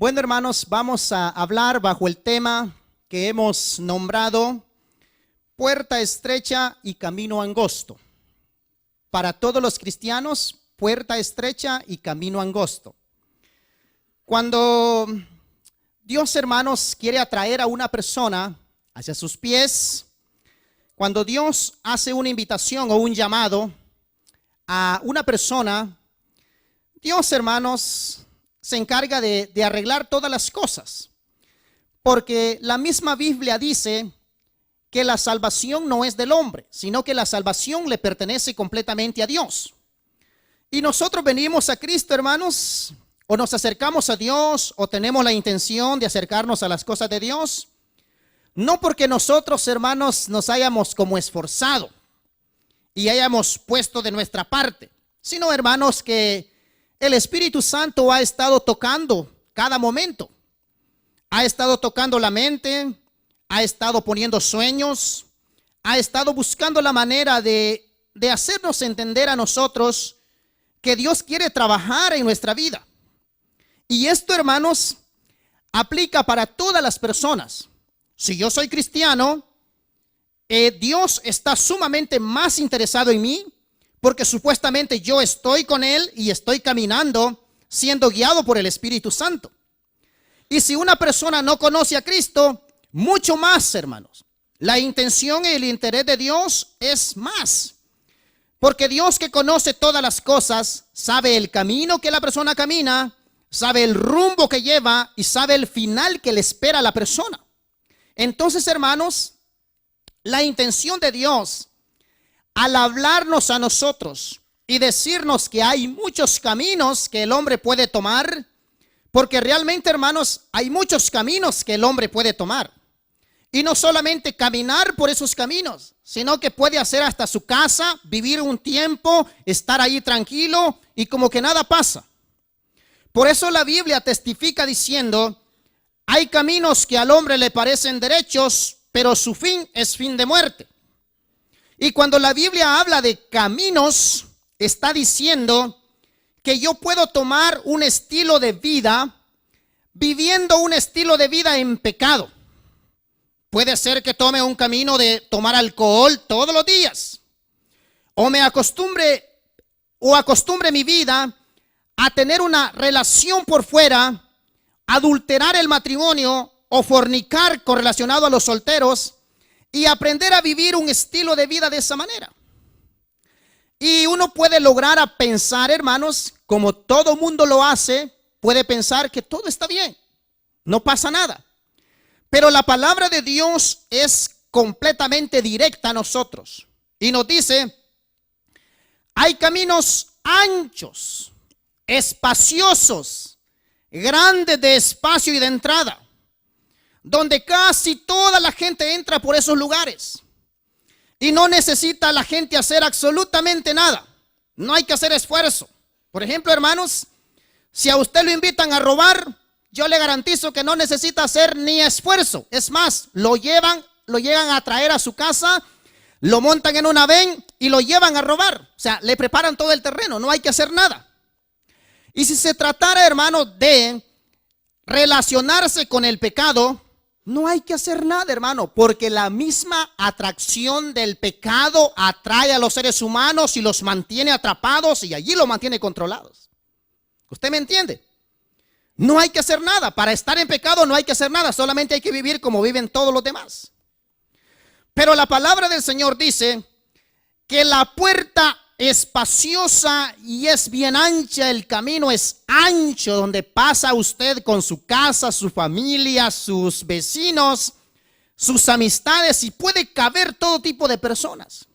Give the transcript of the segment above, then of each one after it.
Bueno, hermanos, vamos a hablar bajo el tema que hemos nombrado puerta estrecha y camino angosto. Para todos los cristianos, puerta estrecha y camino angosto. Cuando Dios, hermanos, quiere atraer a una persona hacia sus pies, cuando Dios hace una invitación o un llamado a una persona, Dios, hermanos, se encarga de arreglar todas las cosas. Porque la misma Biblia dice que la salvación no es del hombre, sino que la salvación le pertenece completamente a Dios. Y nosotros venimos a Cristo, hermanos, o nos acercamos a Dios, o tenemos la intención de acercarnos a las cosas de Dios, no porque nosotros, hermanos, nos hayamos como esforzado y hayamos puesto de nuestra parte, sino, hermanos, que el Espíritu Santo ha estado tocando cada momento. Ha estado tocando la mente, ha estado poniendo sueños, ha estado buscando la manera de hacernos entender a nosotros que Dios quiere trabajar en nuestra vida. Y esto, hermanos, aplica para todas las personas. Si yo soy cristiano, Dios está sumamente más interesado en mí, porque supuestamente yo estoy con Él y estoy caminando siendo guiado por el Espíritu Santo. Y si una persona no conoce a Cristo, mucho más, hermanos. La intención y el interés de Dios es más. Porque Dios, que conoce todas las cosas, sabe el camino que la persona camina, sabe el rumbo que lleva y sabe el final que le espera a la persona. Entonces, hermanos, la intención de Dios al hablarnos a nosotros y decirnos que hay muchos caminos que el hombre puede tomar, porque realmente, hermanos, hay muchos caminos que el hombre puede tomar. Y no solamente caminar por esos caminos, sino que puede hacer hasta su casa, vivir un tiempo, estar ahí tranquilo y como que nada pasa. Por eso la Biblia testifica diciendo, hay caminos que al hombre le parecen derechos, pero su fin es fin de muerte. Y cuando la Biblia habla de caminos, está diciendo que yo puedo tomar un estilo de vida, viviendo un estilo de vida en pecado. Puede ser que tome un camino de tomar alcohol todos los días. O me acostumbre mi vida a tener una relación por fuera, adulterar el matrimonio o fornicar correlacionado a los solteros, y aprender a vivir un estilo de vida de esa manera. Y uno puede lograr a pensar, hermanos, como todo mundo lo hace, puede pensar que todo está bien, no pasa nada. Pero la palabra de Dios es completamente directa a nosotros. Y nos dice, hay caminos anchos, espaciosos, grandes de espacio y de entrada, donde casi toda la gente entra por esos lugares. Y no necesita la gente hacer absolutamente nada. No hay que hacer esfuerzo. Por ejemplo, hermanos, si a usted lo invitan a robar, yo le garantizo que no necesita hacer ni esfuerzo. Es más, lo llegan a traer a su casa, lo montan en una van y lo llevan a robar. O sea, le preparan todo el terreno, no hay que hacer nada. Y si se tratara, hermanos, de relacionarse con el pecado, no hay que hacer nada, hermano, porque la misma atracción del pecado atrae a los seres humanos y los mantiene atrapados y allí los mantiene controlados. ¿Usted me entiende? No hay que hacer nada. Para estar en pecado no hay que hacer nada, solamente hay que vivir como viven todos los demás. Pero la palabra del Señor dice que la puerta espaciosa y es bien ancha, el camino es ancho donde pasa usted con su casa, su familia, sus vecinos, sus amistades, y puede caber todo tipo de personas.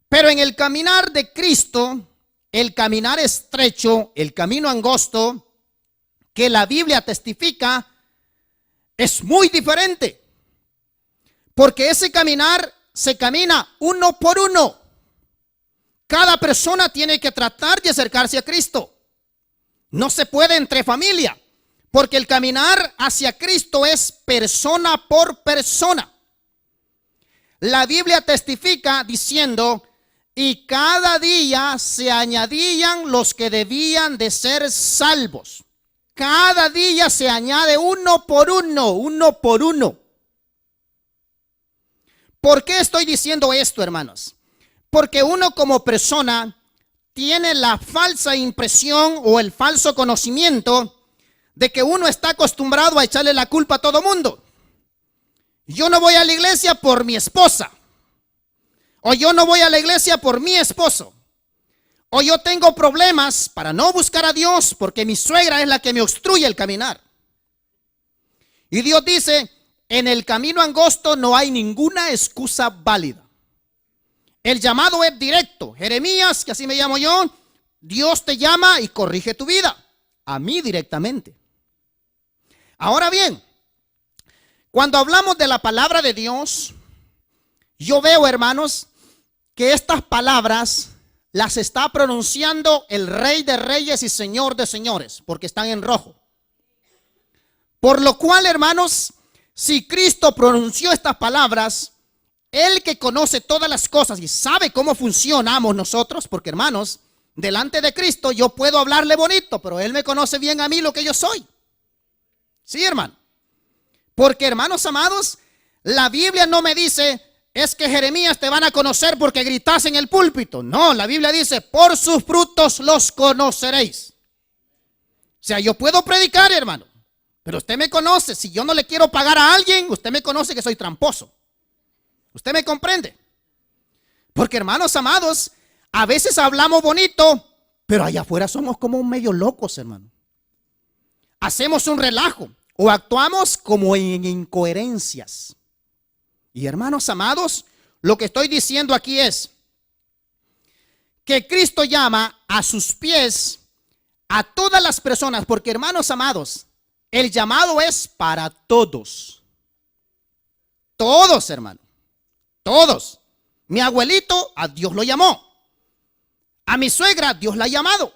Pero en el caminar de Cristo, el caminar estrecho, el camino angosto que la Biblia testifica, es muy diferente, porque ese caminar se camina uno por uno. Cada persona tiene que tratar de acercarse a Cristo. No se puede entre familia, porque el caminar hacia Cristo es persona por persona. La Biblia testifica diciendo, y cada día se añadían los que debían de ser salvos. Cada día se añade uno por uno, uno por uno. ¿Por qué estoy diciendo esto, hermanos? Porque uno como persona tiene la falsa impresión o el falso conocimiento de que uno está acostumbrado a echarle la culpa a todo mundo. Yo no voy a la iglesia por mi esposa. O yo no voy a la iglesia por mi esposo. O yo tengo problemas para no buscar a Dios porque mi suegra es la que me obstruye el caminar. Y Dios dice, en el camino angosto no hay ninguna excusa válida. El llamado es directo. Jeremías, que así me llamo yo, Dios te llama y corrige tu vida. A mí directamente. Ahora bien, cuando hablamos de la palabra de Dios, yo veo, hermanos, que estas palabras las está pronunciando el Rey de Reyes y Señor de Señores, porque están en rojo. Por lo cual, hermanos, si Cristo pronunció estas palabras, Él que conoce todas las cosas y sabe cómo funcionamos nosotros, porque, hermanos, delante de Cristo yo puedo hablarle bonito, pero Él me conoce bien a mí lo que yo soy. Sí, hermano. Porque, hermanos amados, la Biblia no me dice, es que Jeremías te van a conocer porque gritas en el púlpito. No, la Biblia dice, por sus frutos los conoceréis. O sea, yo puedo predicar, hermano, pero usted me conoce. Si yo no le quiero pagar a alguien, usted me conoce que soy tramposo. ¿Usted me comprende? Porque, hermanos amados, a veces hablamos bonito, pero allá afuera somos como medio locos, hermano. Hacemos un relajo o actuamos como en incoherencias. Y, hermanos amados, lo que estoy diciendo aquí es que Cristo llama a sus pies a todas las personas, porque, hermanos amados, el llamado es para todos. Todos, hermano. Todos. Mi abuelito, a Dios lo llamó. A mi suegra, Dios la ha llamado.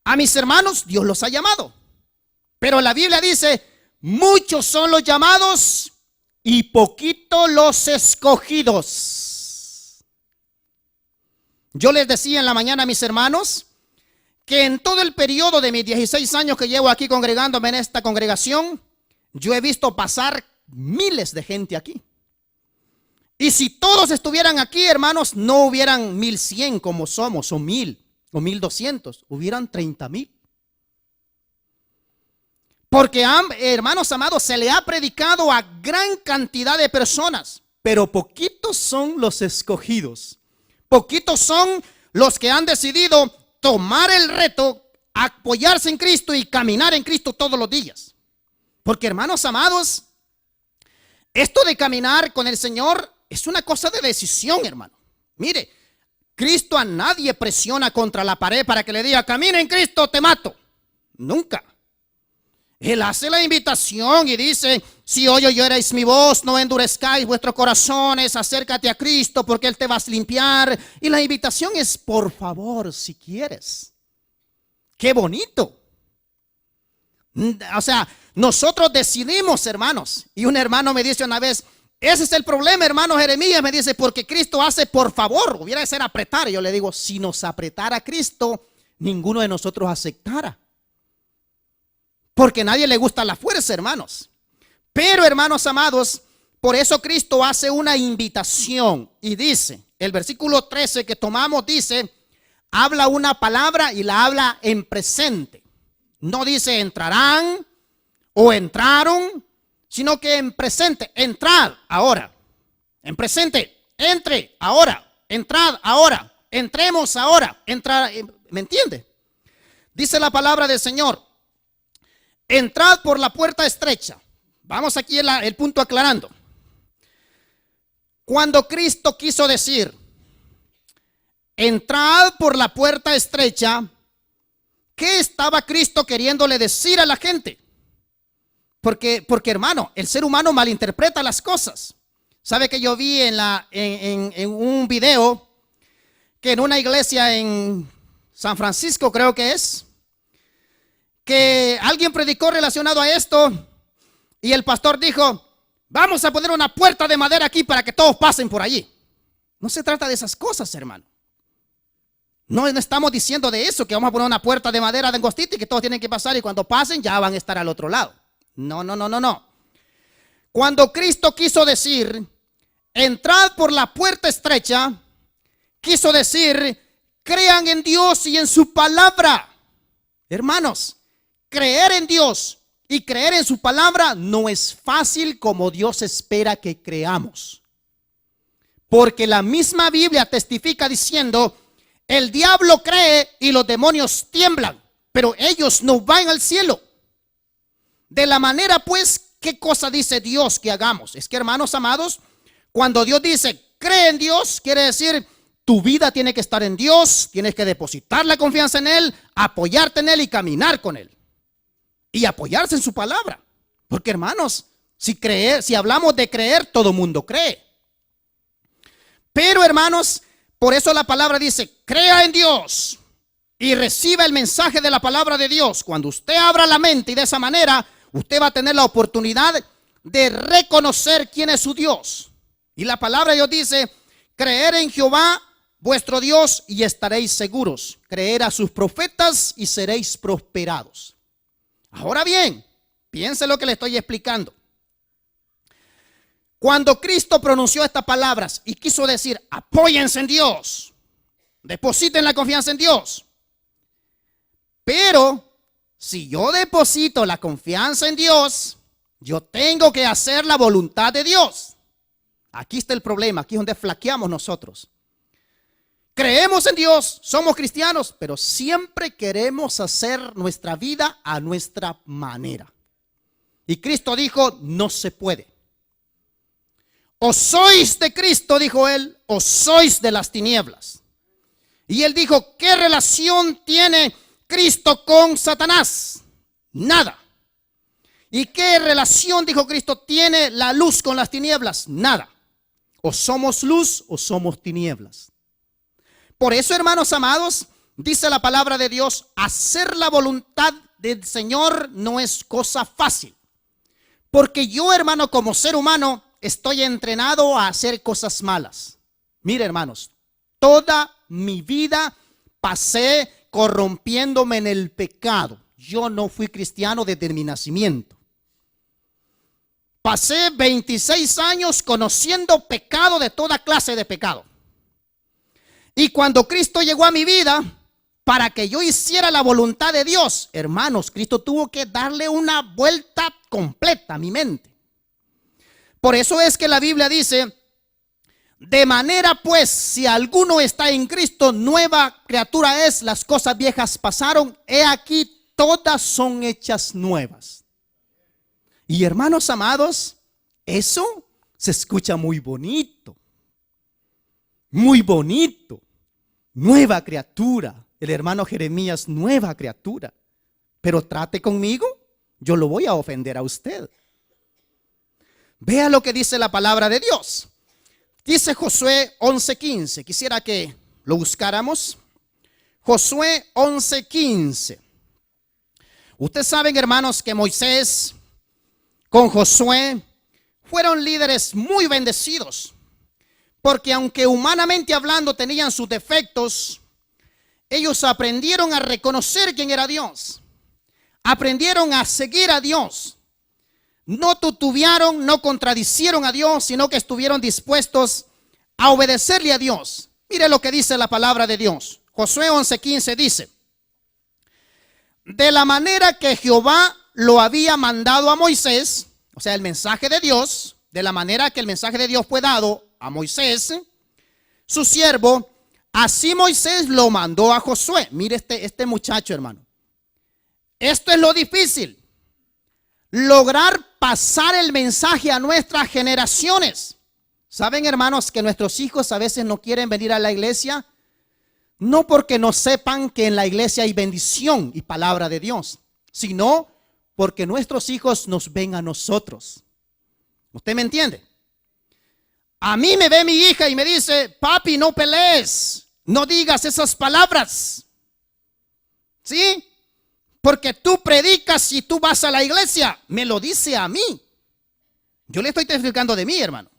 A mis hermanos, Dios los ha llamado. Pero la Biblia dice, muchos son los llamados y poquito los escogidos. Yo les decía en la mañana a mis hermanos que en todo el periodo de mis 16 años que llevo aquí congregándome en esta congregación, yo he visto pasar miles de gente aquí. Y si todos estuvieran aquí, hermanos, no hubieran 1100 como somos, o 1000, o 1200, hubieran 30,000. Porque, hermanos amados, se le ha predicado a gran cantidad de personas, pero poquitos son los escogidos. Poquitos son los que han decidido tomar el reto, apoyarse en Cristo y caminar en Cristo todos los días. Porque, hermanos amados, esto de caminar con el Señor es una cosa de decisión, hermano. Mire, Cristo a nadie presiona contra la pared para que le diga, camina en Cristo, te mato. Nunca. Él hace la invitación y dice, si hoy oyerais mi voz, no endurezcáis vuestros corazones, acércate a Cristo porque Él te va a limpiar. Y la invitación es, por favor, si quieres. Qué bonito. O sea, nosotros decidimos, hermanos. Y un hermano me dice una vez, ese es el problema, hermano Jeremías, me dice, porque Cristo hace por favor, hubiera de ser apretar. Y yo le digo, si nos apretara Cristo, ninguno de nosotros aceptara. Porque a nadie le gusta la fuerza, hermanos. Pero, hermanos amados, por eso Cristo hace una invitación y dice, el versículo 13 que tomamos dice, habla una palabra y la habla en presente. No dice entrarán o entraron, sino que en presente, entrad ahora. En presente, entre ahora, entrad ahora, entremos ahora, entrar, ¿me entiende? Dice la palabra del Señor. Entrad por la puerta estrecha. Vamos aquí el punto aclarando. Cuando Cristo quiso decir, entrad por la puerta estrecha, ¿qué estaba Cristo queriéndole decir a la gente? Porque hermano, el ser humano malinterpreta las cosas. ¿Sabe que yo vi en un video que en una iglesia en San Francisco, creo que es, que alguien predicó relacionado a esto y el pastor dijo, vamos a poner una puerta de madera aquí para que todos pasen por allí? No se trata de esas cosas, hermano. No estamos diciendo de eso, que vamos a poner una puerta de madera de angostita y que todos tienen que pasar y cuando pasen ya van a estar al otro lado. No, no, no, no, no. Cuando Cristo quiso decir, entrad por la puerta estrecha, quiso decir, crean en Dios y en su palabra. Hermanos, creer en Dios y creer en su palabra no es fácil como Dios espera que creamos. Porque la misma Biblia testifica diciendo, el diablo cree y los demonios tiemblan, pero ellos no van al cielo. De la manera pues, ¿qué cosa dice Dios que hagamos? Es que, hermanos amados, cuando Dios dice, cree en Dios, quiere decir, tu vida tiene que estar en Dios, tienes que depositar la confianza en Él, apoyarte en Él y caminar con Él. Y apoyarse en su palabra. Porque, hermanos, si hablamos de creer, todo mundo cree. Pero, hermanos, por eso la palabra dice, crea en Dios y reciba el mensaje de la palabra de Dios. Cuando usted abra la mente y de esa manera, usted va a tener la oportunidad de reconocer quién es su Dios. Y la palabra de Dios dice, creer en Jehová, vuestro Dios, y estaréis seguros. Creer a sus profetas y seréis prosperados. Ahora bien, piense lo que le estoy explicando. Cuando Cristo pronunció estas palabras y quiso decir, apóyense en Dios, depositen la confianza en Dios. Pero si yo deposito la confianza en Dios, yo tengo que hacer la voluntad de Dios. Aquí está el problema, aquí es donde flaqueamos nosotros. Creemos en Dios, somos cristianos, pero siempre queremos hacer nuestra vida a nuestra manera. Y Cristo dijo, no se puede. O sois de Cristo, dijo él, o sois de las tinieblas. Y él dijo, ¿qué relación tiene Cristo con Satanás? Nada. ¿Y qué relación, dijo Cristo, tiene la luz con las tinieblas? Nada. O somos luz o somos tinieblas. Por eso, hermanos amados, dice la palabra de Dios, hacer la voluntad del Señor no es cosa fácil. Porque yo, hermano, como ser humano, estoy entrenado a hacer cosas malas. Mire, hermanos, toda mi vida pasé corrompiéndome en el pecado. Yo no fui cristiano desde mi nacimiento. Pasé 26 años conociendo pecado de toda clase de pecado. Y cuando Cristo llegó a mi vida, para que yo hiciera la voluntad de Dios, hermanos, Cristo tuvo que darle una vuelta completa a mi mente. Por eso es que la Biblia dice, de manera pues, si alguno está en Cristo, nueva criatura es, las cosas viejas pasaron, he aquí, todas son hechas nuevas. Y hermanos amados, eso se escucha muy bonito. Muy bonito. Nueva criatura. El hermano Jeremías, nueva criatura. Pero trate conmigo, yo lo voy a ofender a usted. Vea lo que dice la palabra de Dios. Dice Josué 11:15. Quisiera que lo buscáramos. Josué 11:15. Ustedes saben, hermanos, que Moisés con Josué fueron líderes muy bendecidos. Porque aunque humanamente hablando tenían sus defectos, ellos aprendieron a reconocer quién era Dios. Aprendieron a seguir a Dios. No tutubiaron, no contradicieron a Dios, sino que estuvieron dispuestos a obedecerle a Dios. Mire lo que dice la palabra de Dios. Josué 11:15 dice, de la manera que Jehová lo había mandado a Moisés, o sea, el mensaje de Dios, de la manera que el mensaje de Dios fue dado a Moisés, su siervo, así Moisés lo mandó a Josué. Mire este muchacho, hermano. Esto es lo difícil. Lograr pasar el mensaje a nuestras generaciones. ¿Saben, hermanos, que nuestros hijos a veces no quieren venir a la iglesia? No porque no sepan que en la iglesia hay bendición y palabra de Dios, sino porque nuestros hijos nos ven a nosotros. ¿Usted me entiende? A mí me ve mi hija y me dice, papi, no pelees, no digas esas palabras. ¿Sí? Porque tú predicas y tú vas a la iglesia. Me lo dice a mí. Yo le estoy testificando de mí, hermano.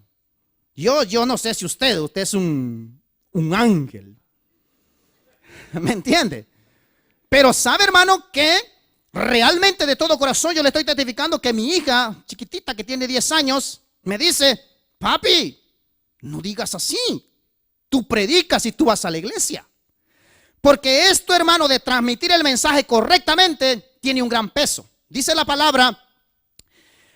Yo no sé si usted es un ángel. ¿Me entiende? Pero sabe, hermano, que realmente de todo corazón yo le estoy testificando que mi hija chiquitita que tiene 10 años me dice: papi, no digas así. Tú predicas y tú vas a la iglesia. Porque esto, hermano, de transmitir el mensaje correctamente tiene un gran peso. Dice la palabra: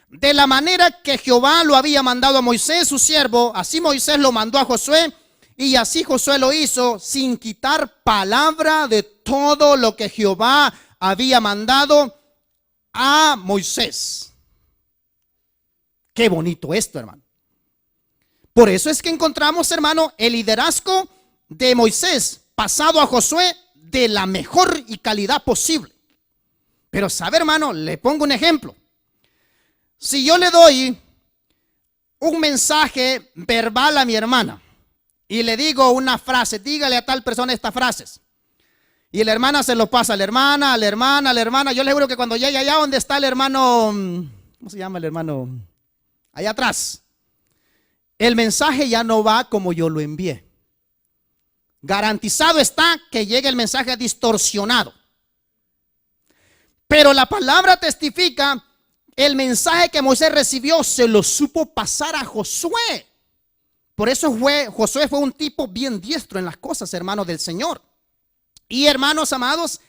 de la manera que Jehová lo había mandado a Moisés, su siervo, así Moisés lo mandó a Josué, y así Josué lo hizo, sin quitar palabra de todo lo que Jehová había mandado a Moisés. Qué bonito esto, hermano. Por eso es que encontramos, hermano, el liderazgo de Moisés pasado a Josué de la mejor y calidad posible. Pero sabe, hermano, le pongo un ejemplo. Si yo le doy un mensaje verbal a mi hermana y le digo una frase: dígale a tal persona estas frases, y la hermana se lo pasa a la hermana, a la hermana, a la hermana, yo le juro que cuando llegue allá donde está el hermano, ¿cómo se llama el hermano? Allá atrás, el mensaje ya no va como yo lo envié. Garantizado está que llegue el mensaje distorsionado. Pero la palabra testifica: el mensaje que Moisés recibió se lo supo pasar a Josué. Por eso Josué fue un tipo bien diestro en las cosas, hermanos del Señor. Y hermanos amados,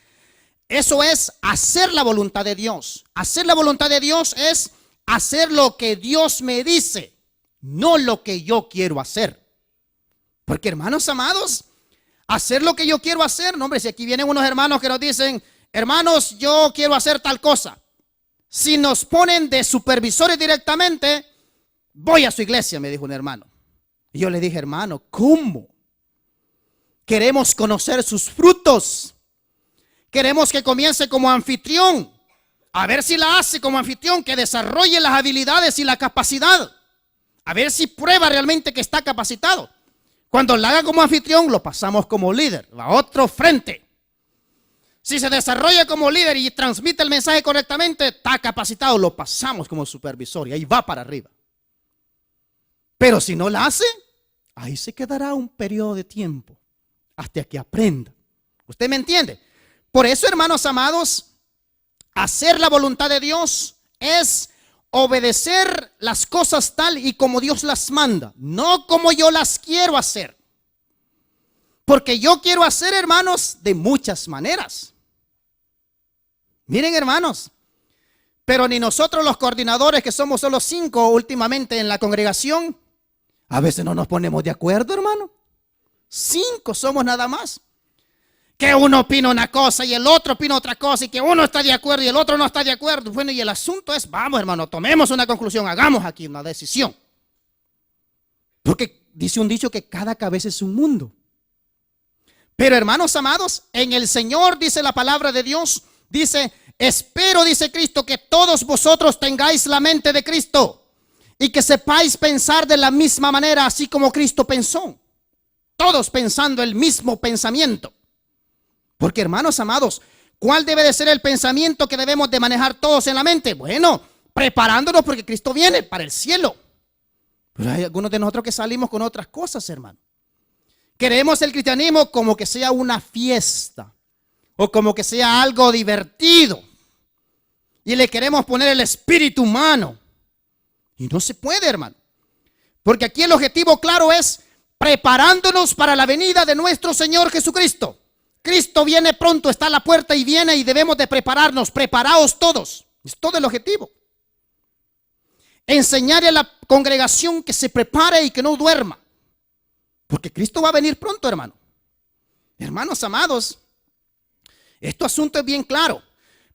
eso es hacer la voluntad de Dios. Hacer la voluntad de Dios es hacer lo que Dios me dice, no lo que yo quiero hacer. Porque, hermanos amados, hacer lo que yo quiero hacer, no, hombre, si aquí vienen unos hermanos que nos dicen: hermanos, yo quiero hacer tal cosa. Si nos ponen de supervisores directamente, voy a su iglesia, me dijo un hermano. Y yo le dije: hermano, ¿cómo? Queremos conocer sus frutos. Queremos que comience como anfitrión. A ver si la hace como anfitrión, que desarrolle las habilidades y la capacidad. A ver si prueba realmente que está capacitado. Cuando la haga como anfitrión, lo pasamos como líder a otro frente. Si se desarrolla como líder y transmite el mensaje correctamente, está capacitado, lo pasamos como supervisor y ahí va para arriba. Pero si no la hace, ahí se quedará un periodo de tiempo hasta que aprenda. ¿Usted me entiende? Por eso, hermanos amados, hacer la voluntad de Dios es obedecer las cosas tal y como Dios las manda, no como yo las quiero hacer. Porque yo quiero hacer, hermanos, de muchas maneras. Miren, hermanos, pero ni nosotros los coordinadores, que somos solo 5 últimamente en la congregación, a veces no nos ponemos de acuerdo, hermano. 5 somos nada más. Que uno opina una cosa y el otro opina otra cosa, y que uno está de acuerdo y el otro no está de acuerdo. Bueno, y el asunto es: vamos, hermano, tomemos una conclusión, hagamos aquí una decisión. Porque dice un dicho que cada cabeza es un mundo. Pero, hermanos amados, en el Señor, dice la palabra de Dios, dice: espero, dice Cristo, que todos vosotros tengáis la mente de Cristo y que sepáis pensar de la misma manera, así como Cristo pensó. Todos pensando el mismo pensamiento. Porque, hermanos amados, ¿cuál debe de ser el pensamiento que debemos de manejar todos en la mente? Bueno, preparándonos porque Cristo viene para el cielo. Pero hay algunos de nosotros que salimos con otras cosas, hermano. Queremos el cristianismo como que sea una fiesta o como que sea algo divertido. Y le queremos poner el espíritu humano. Y no se puede, hermano. Porque aquí el objetivo claro es preparándonos para la venida de nuestro Señor Jesucristo. Cristo viene pronto, está a la puerta y viene, y debemos de prepararnos. Preparaos todos. Es todo el objetivo. Enseñarle a la congregación que se prepare y que no duerma. Porque Cristo va a venir pronto, hermano. Hermanos amados, este asunto es bien claro.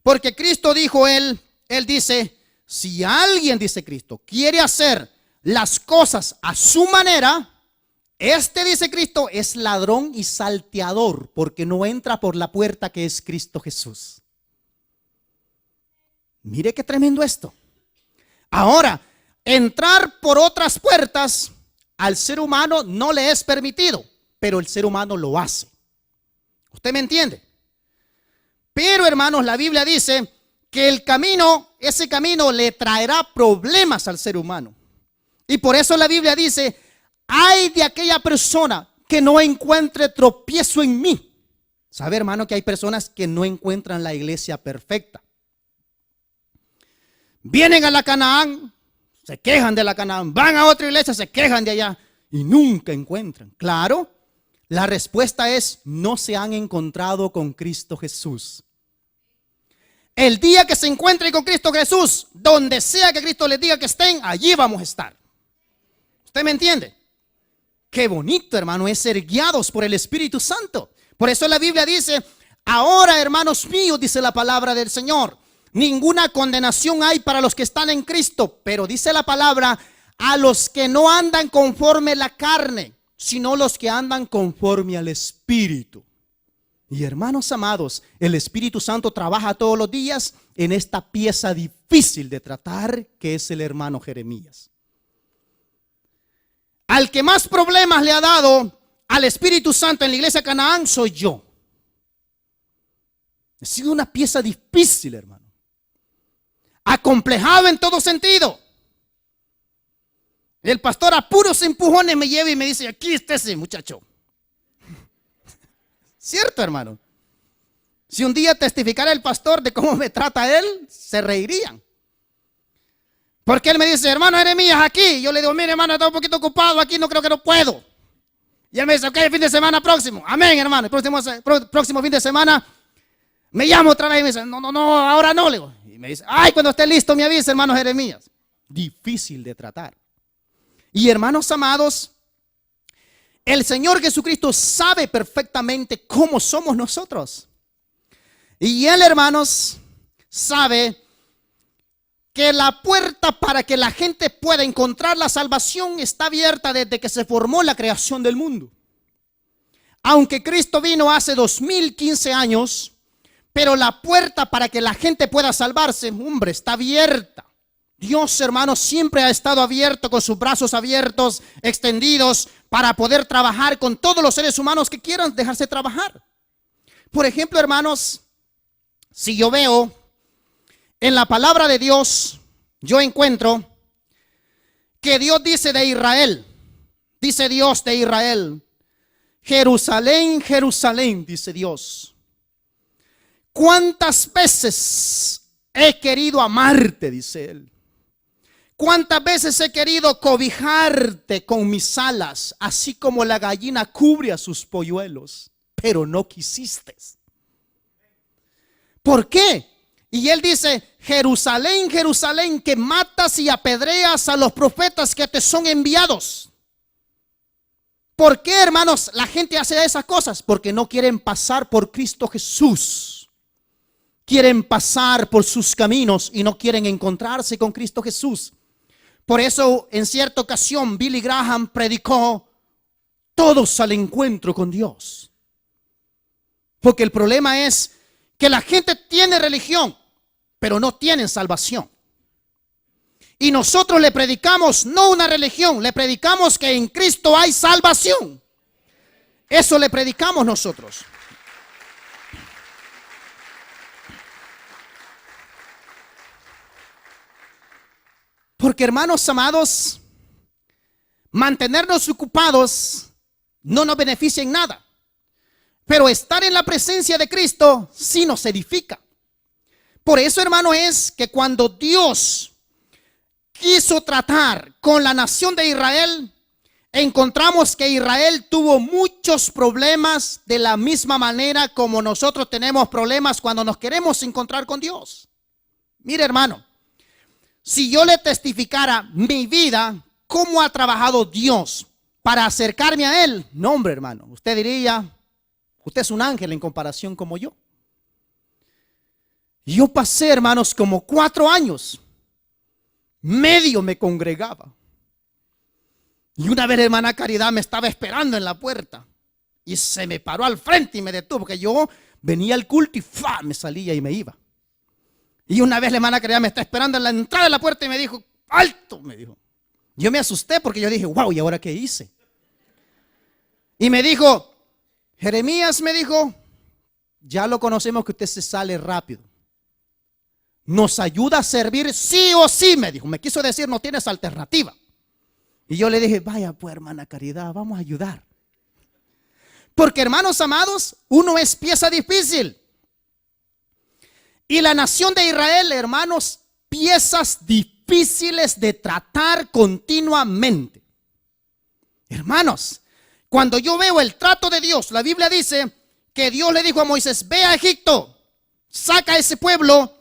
Porque Cristo dijo, Él dice: si alguien, dice Cristo, quiere hacer las cosas a su manera, dice Cristo, es ladrón y salteador, porque no entra por la puerta que es Cristo Jesús. Mire qué tremendo esto. Ahora, entrar por otras puertas al ser humano no le es permitido, pero el ser humano lo hace. ¿Usted me entiende? Pero, hermanos, la Biblia dice que ese camino le traerá problemas al ser humano. Y por eso la Biblia dice: ay de aquella persona que no encuentre tropiezo en mí. Sabe, hermano, que hay personas que no encuentran la iglesia perfecta. Vienen a la Canaán, se quejan de la Canaán. Van a otra iglesia, se quejan de allá y nunca encuentran. Claro, la respuesta es: no se han encontrado con Cristo Jesús. El día que se encuentren con Cristo Jesús, donde sea que Cristo les diga que estén, allí vamos a estar. ¿Usted me entiende? Qué bonito, hermano, es ser guiados por el Espíritu Santo. Por eso la Biblia dice: ahora, hermanos míos, dice la palabra del Señor, ninguna condenación hay para los que están en Cristo. Pero dice la palabra: a los que no andan conforme la carne, sino los que andan conforme al Espíritu. Y hermanos amados, el Espíritu Santo trabaja todos los días en esta pieza difícil de tratar, que es el hermano Jeremías. Al que más problemas le ha dado al Espíritu Santo en la iglesia Canaán soy yo. Ha sido una pieza difícil, hermano. Acomplejado en todo sentido. El pastor a puros empujones me lleva y me dice: aquí está ese muchacho. ¿Cierto, hermano? Si un día testificara el pastor de cómo me trata él, se reirían. Porque él me dice: hermano Jeremías, aquí. Yo le digo: mire, hermano, estoy un poquito ocupado aquí, no creo que no puedo. Y él me dice: ok, el fin de semana próximo. Amén, hermano. El próximo fin de semana me llamo otra vez y me dice: no, ahora no. Le digo. Y me dice: ay, cuando esté listo me avisa, hermano Jeremías. Difícil de tratar. Y hermanos amados, el Señor Jesucristo sabe perfectamente cómo somos nosotros. Y Él, hermanos, sabe que la puerta para que la gente pueda encontrar la salvación está abierta desde que se formó la creación del mundo. Aunque Cristo vino hace 2015 años, pero la puerta para que la gente pueda salvarse, hombre, está abierta. Dios, hermanos, siempre ha estado abierto, con sus brazos abiertos, extendidos, para poder trabajar con todos los seres humanos que quieran dejarse trabajar. Por ejemplo, hermanos, si yo veo en la palabra de Dios, yo encuentro que Dios dice de Israel, dice Dios de Israel: Jerusalén, Jerusalén, dice Dios, ¿cuántas veces he querido amarte? Dice Él. ¿Cuántas veces he querido cobijarte con mis alas, así como la gallina cubre a sus polluelos, pero no quisiste? ¿Por qué? Y Él dice: Jerusalén, Jerusalén, que matas y apedreas a los profetas que te son enviados. ¿Por qué, hermanos, la gente hace esas cosas? Porque no quieren pasar por Cristo Jesús. Quieren pasar por sus caminos y no quieren encontrarse con Cristo Jesús. Por eso, en cierta ocasión, Billy Graham predicó: todos al encuentro con Dios. Porque el problema es que la gente tiene religión, pero no tienen salvación. Y nosotros le predicamos no una religión, le predicamos que en Cristo hay salvación. Eso le predicamos nosotros. Porque, hermanos amados, mantenernos ocupados no nos beneficia en nada. Pero estar en la presencia de Cristo sí nos edifica. Por eso, hermano, es que cuando Dios quiso tratar con la nación de Israel, encontramos que Israel tuvo muchos problemas, de la misma manera como nosotros tenemos problemas cuando nos queremos encontrar con Dios. Mire, hermano, si yo le testificara mi vida, cómo ha trabajado Dios para acercarme a Él, no, hombre, hermano, usted diría: usted es un ángel en comparación como yo. Yo pasé, hermanos, como 4 años, medio me congregaba. Y una vez la hermana Caridad me estaba esperando en la puerta y se me paró al frente y me detuvo, porque yo venía al culto y me salía y me iba. Y una vez la hermana Caridad me está esperando en la entrada de la puerta y me dijo: alto, me dijo. Yo me asusté porque yo dije: wow, ¿y ahora qué hice? Y me dijo: Jeremías, me dijo, ya lo conocemos que usted se sale rápido. ¿Nos ayuda a servir sí o sí? Me dijo. Me quiso decir: no tienes alternativa. Y yo le dije: vaya pues, hermana Caridad, vamos a ayudar. Porque, hermanos amados, uno es pieza difícil. Y la nación de Israel, hermanos, piezas difíciles de tratar continuamente. Hermanos, cuando yo veo el trato de Dios, la Biblia dice que Dios le dijo a Moisés: ve a Egipto, saca a ese pueblo,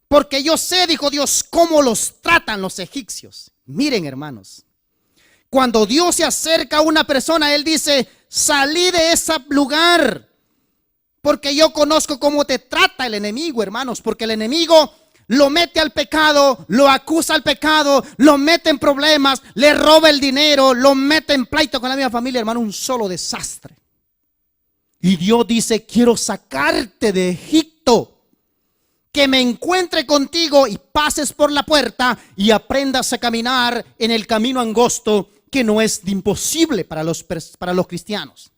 porque yo sé, dijo Dios, cómo los tratan los egipcios. Miren, hermanos, cuando Dios se acerca a una persona, Él dice: salí de ese lugar, porque yo conozco cómo te trata el enemigo, hermanos. Porque el enemigo lo mete al pecado, lo acusa al pecado, lo mete en problemas, le roba el dinero, lo mete en pleito con la misma familia, hermano, un solo desastre. Y Dios dice: quiero sacarte de Egipto, que me encuentre contigo y pases por la puerta y aprendas a caminar en el camino angosto, que no es imposible para los cristianos.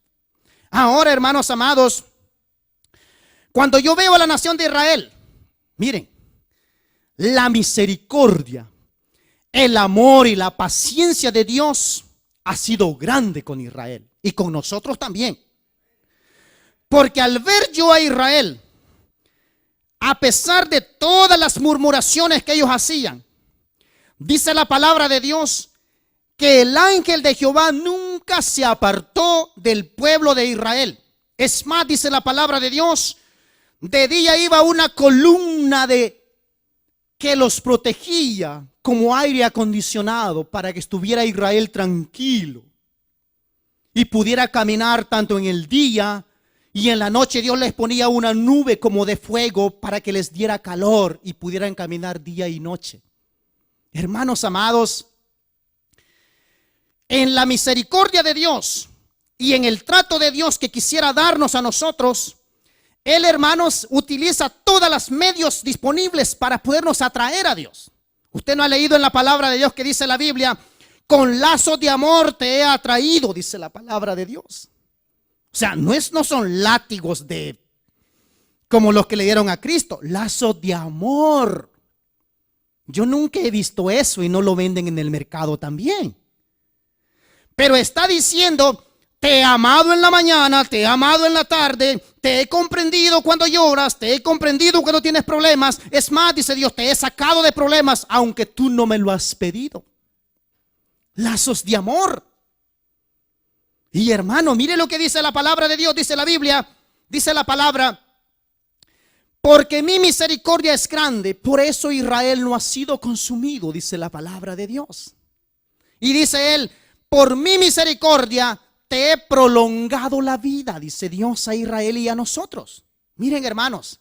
Ahora, hermanos amados, cuando yo veo a la nación de Israel, miren, la misericordia, el amor y la paciencia de Dios ha sido grande con Israel y con nosotros también. Porque al ver yo a Israel, a pesar de todas las murmuraciones que ellos hacían, dice la palabra de Dios que el ángel de Jehová nunca se apartó del pueblo de Israel. Es más, dice la palabra de Dios, de día iba una columna que los protegía como aire acondicionado, para que estuviera Israel tranquilo y pudiera caminar tanto en el día y en la noche. Dios les ponía una nube como de fuego para que les diera calor y pudieran caminar día y noche. Hermanos amados, en la misericordia de Dios y en el trato de Dios que quisiera darnos a nosotros, Él, hermanos, utiliza todos los medios disponibles para podernos atraer a Dios. Usted no ha leído en la palabra de Dios que dice la Biblia: con lazos de amor te he atraído, dice la palabra de Dios. O sea, no son látigos como los que le dieron a Cristo, lazos de amor. Yo nunca he visto eso y no lo venden en el mercado también. Pero está diciendo: te he amado en la mañana, te he amado en la tarde, te he comprendido cuando lloras, te he comprendido cuando tienes problemas. Es más, dice Dios, te he sacado de problemas aunque tú no me lo has pedido. Lazos de amor. Y hermano, mire lo que dice la palabra de Dios, dice la Biblia, dice la palabra: porque mi misericordia es grande, por eso Israel no ha sido consumido, dice la palabra de Dios. Y dice Él: por mi misericordia te he prolongado la vida, dice Dios a Israel y a nosotros. Miren, hermanos,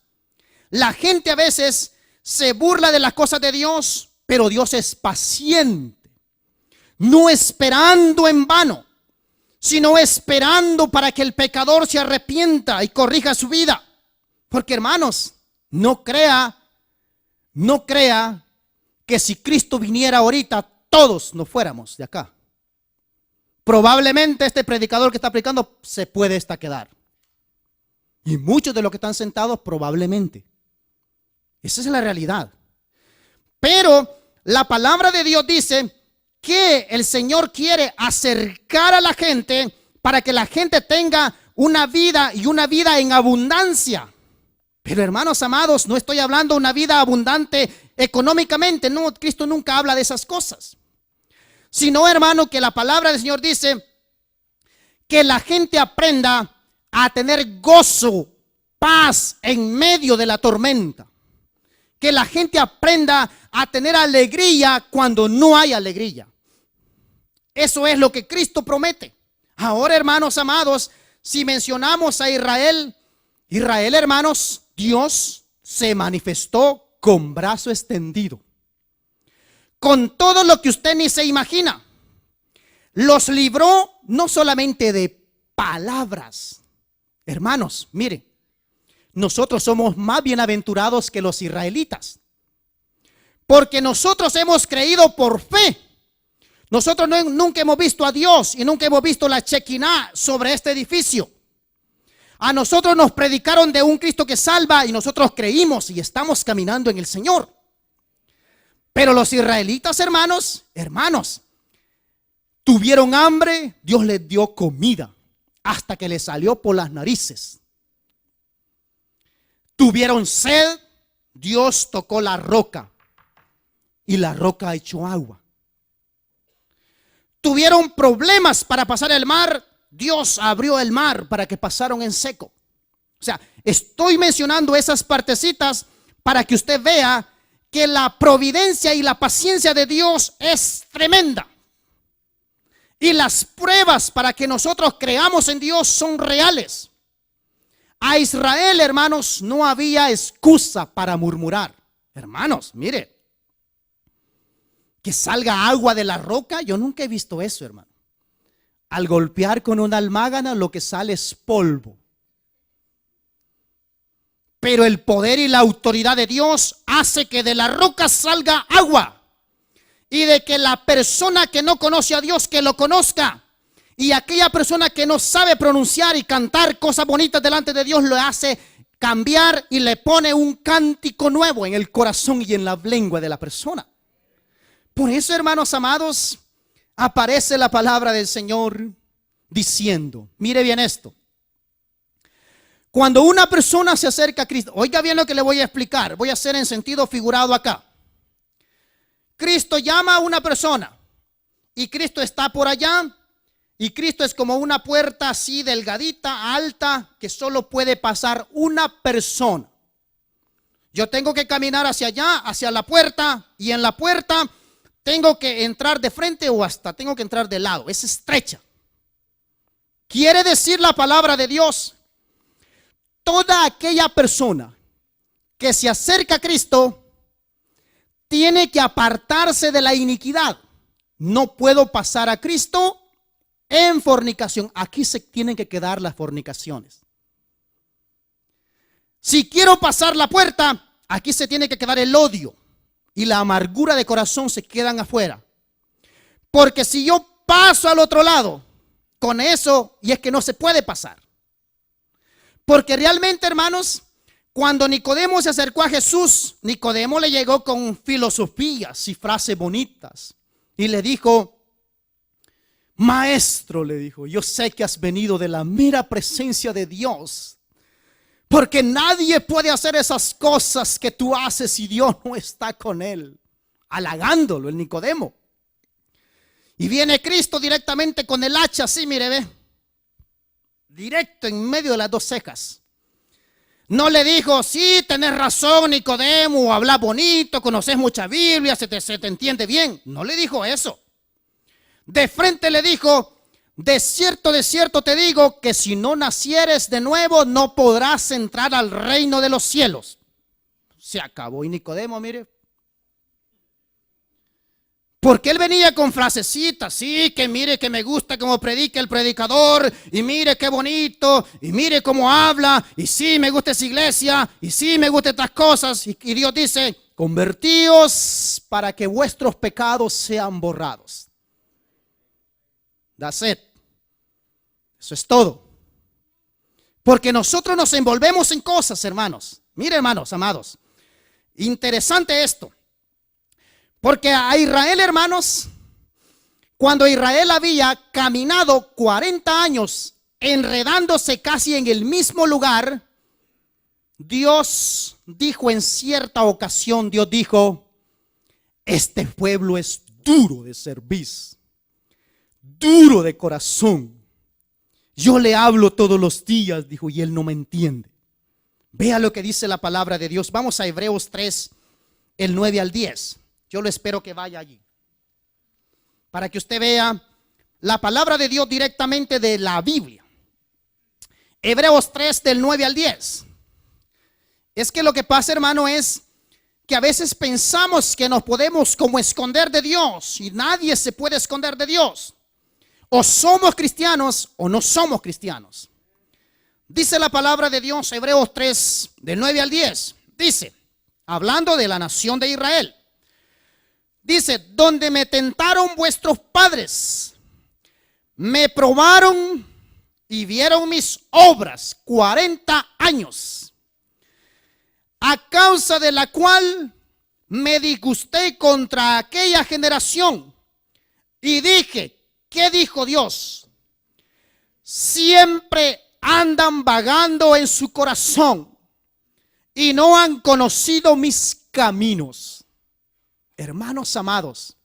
la gente a veces se burla de las cosas de Dios, pero Dios es paciente, no esperando en vano, sino esperando para que el pecador se arrepienta y corrija su vida. Porque, hermanos, no crea que si Cristo viniera ahorita, todos nos fuéramos de acá. Probablemente este predicador que está predicando se puede quedar. Y muchos de los que están sentados probablemente. Esa es la realidad. Pero la palabra de Dios dice que el Señor quiere acercar a la gente para que la gente tenga una vida y una vida en abundancia. Pero, hermanos amados, no estoy hablando de una vida abundante económicamente. No, Cristo nunca habla de esas cosas. Sino, hermano, que la palabra del Señor dice que la gente aprenda a tener gozo, paz en medio de la tormenta. Que la gente aprenda a tener alegría cuando no hay alegría. Eso es lo que Cristo promete. Ahora, hermanos amados, si mencionamos a Israel, hermanos, Dios se manifestó con brazo extendido, con todo lo que usted ni se imagina. Los libró no solamente de palabras. Hermanos, miren, nosotros somos más bienaventurados que los israelitas, porque nosotros hemos creído por fe. Nosotros nunca hemos visto a Dios y nunca hemos visto la Shekinah sobre este edificio. A nosotros nos predicaron de un Cristo que salva y nosotros creímos y estamos caminando en el Señor. Pero los israelitas, hermanos, tuvieron hambre, Dios les dio comida. hasta que le salió por las narices. Tuvieron sed, Dios tocó la roca y la roca echó agua. Tuvieron problemas para pasar el mar, Dios abrió el mar para que pasaron en seco. O sea, estoy mencionando esas partecitas para que usted vea que la providencia y la paciencia de Dios es tremenda. Y las pruebas para que nosotros creamos en Dios son reales. A Israel, hermanos, no había excusa para murmurar. Hermanos, mire, que salga agua de la roca, yo nunca he visto eso, hermano. Al golpear con una almágana, lo que sale es polvo. Pero el poder y la autoridad de Dios hace que de la roca salga agua. Y de que la persona que no conoce a Dios, que lo conozca. Y aquella persona que no sabe pronunciar y cantar cosas bonitas delante de Dios, lo hace cambiar y le pone un cántico nuevo en el corazón y en la lengua de la persona. Por eso, hermanos amados, aparece la palabra del Señor diciendo, mire bien esto. Cuando una persona se acerca a Cristo, oiga bien lo que le voy a explicar, voy a hacer en sentido figurado acá. Cristo llama a una persona y Cristo está por allá y Cristo es como una puerta así delgadita, alta, que solo puede pasar una persona. Yo tengo que caminar hacia allá, hacia la puerta, y en la puerta tengo que entrar de frente o hasta tengo que entrar de lado, es estrecha. Quiere decir la palabra de Dios, toda aquella persona que se acerca a Cristo tiene que apartarse de la iniquidad. No puedo pasar a Cristo en fornicación. Aquí se tienen que quedar las fornicaciones. Si quiero pasar la puerta, aquí se tiene que quedar el odio y la amargura de corazón se quedan afuera. Porque si yo paso al otro lado con eso, y es que no se puede pasar. Porque realmente, hermanos, cuando Nicodemo se acercó a Jesús, Nicodemo le llegó con filosofías y frases bonitas. Y le dijo, maestro, le dijo, yo sé que has venido de la mera presencia de Dios. Porque nadie puede hacer esas cosas que tú haces si Dios no está con él. Halagándolo, el Nicodemo. Y viene Cristo directamente con el hacha, así, mire, ve. Directo en medio de las dos cejas. No le dijo, sí, tenés razón, Nicodemo, hablas bonito, conoces mucha Biblia, se te entiende bien. No le dijo eso. De frente le dijo, de cierto te digo que si no nacieres de nuevo no podrás entrar al reino de los cielos. Se acabó. Y Nicodemo, mire, porque él venía con frasecitas, sí, que mire que me gusta como predica el predicador, y mire qué bonito, y mire cómo habla, y sí, me gusta esa iglesia, y sí, me gustan estas cosas. Y Dios dice, convertíos para que vuestros pecados sean borrados. That's it. Eso es todo. Porque nosotros nos envolvemos en cosas, hermanos. Mire, hermanos, amados, interesante esto. Porque a Israel, hermanos, cuando Israel había caminado 40 años enredándose casi en el mismo lugar, Dios dijo en cierta ocasión, Dios dijo, este pueblo es duro de cerviz, duro de corazón. Yo le hablo todos los días, dijo, y él no me entiende. Vea lo que dice la palabra de Dios. Vamos a Hebreos 3, el 9 al 10. Yo lo espero que vaya allí, para que usted vea la palabra de Dios directamente de la Biblia. Hebreos 3 del 9 al 10. Es que lo que pasa, hermano, es que a veces pensamos que nos podemos como esconder de Dios, y nadie se puede esconder de Dios. O somos cristianos o no somos cristianos. Dice la palabra de Dios, Hebreos 3 del 9 al 10. Dice, hablando de la nación de Israel. Dice, donde me tentaron vuestros padres, me probaron y vieron mis obras 40 años, a causa de la cual me disgusté contra aquella generación y dije, ¿qué dijo Dios? siempre andan vagando en su corazón y no han conocido mis caminos. Hermanos amados,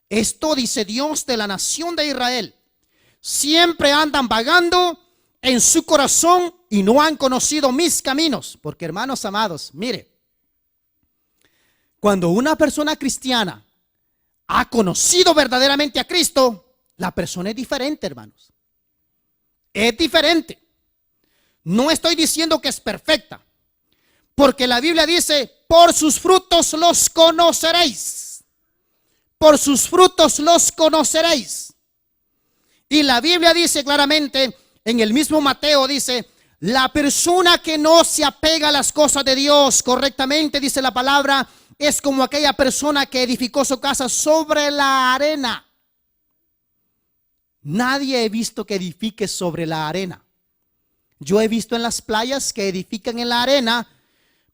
esto dice Dios de la nación de Israel. Siempre andan vagando en su corazón y no han conocido mis caminos. Porque, hermanos amados, mire, cuando una persona cristiana ha conocido verdaderamente a Cristo, la persona es diferente, hermanos. Es diferente. No estoy diciendo que es perfecta, porque la Biblia dice, por sus frutos los conoceréis. Por sus frutos los conoceréis. Y la Biblia dice claramente, en el mismo Mateo dice, la persona que no se apega a las cosas de Dios correctamente, dice la palabra, es como aquella persona que edificó su casa sobre la arena. Nadie he visto que edifique sobre la arena. Yo he visto en las playas que edifican en la arena,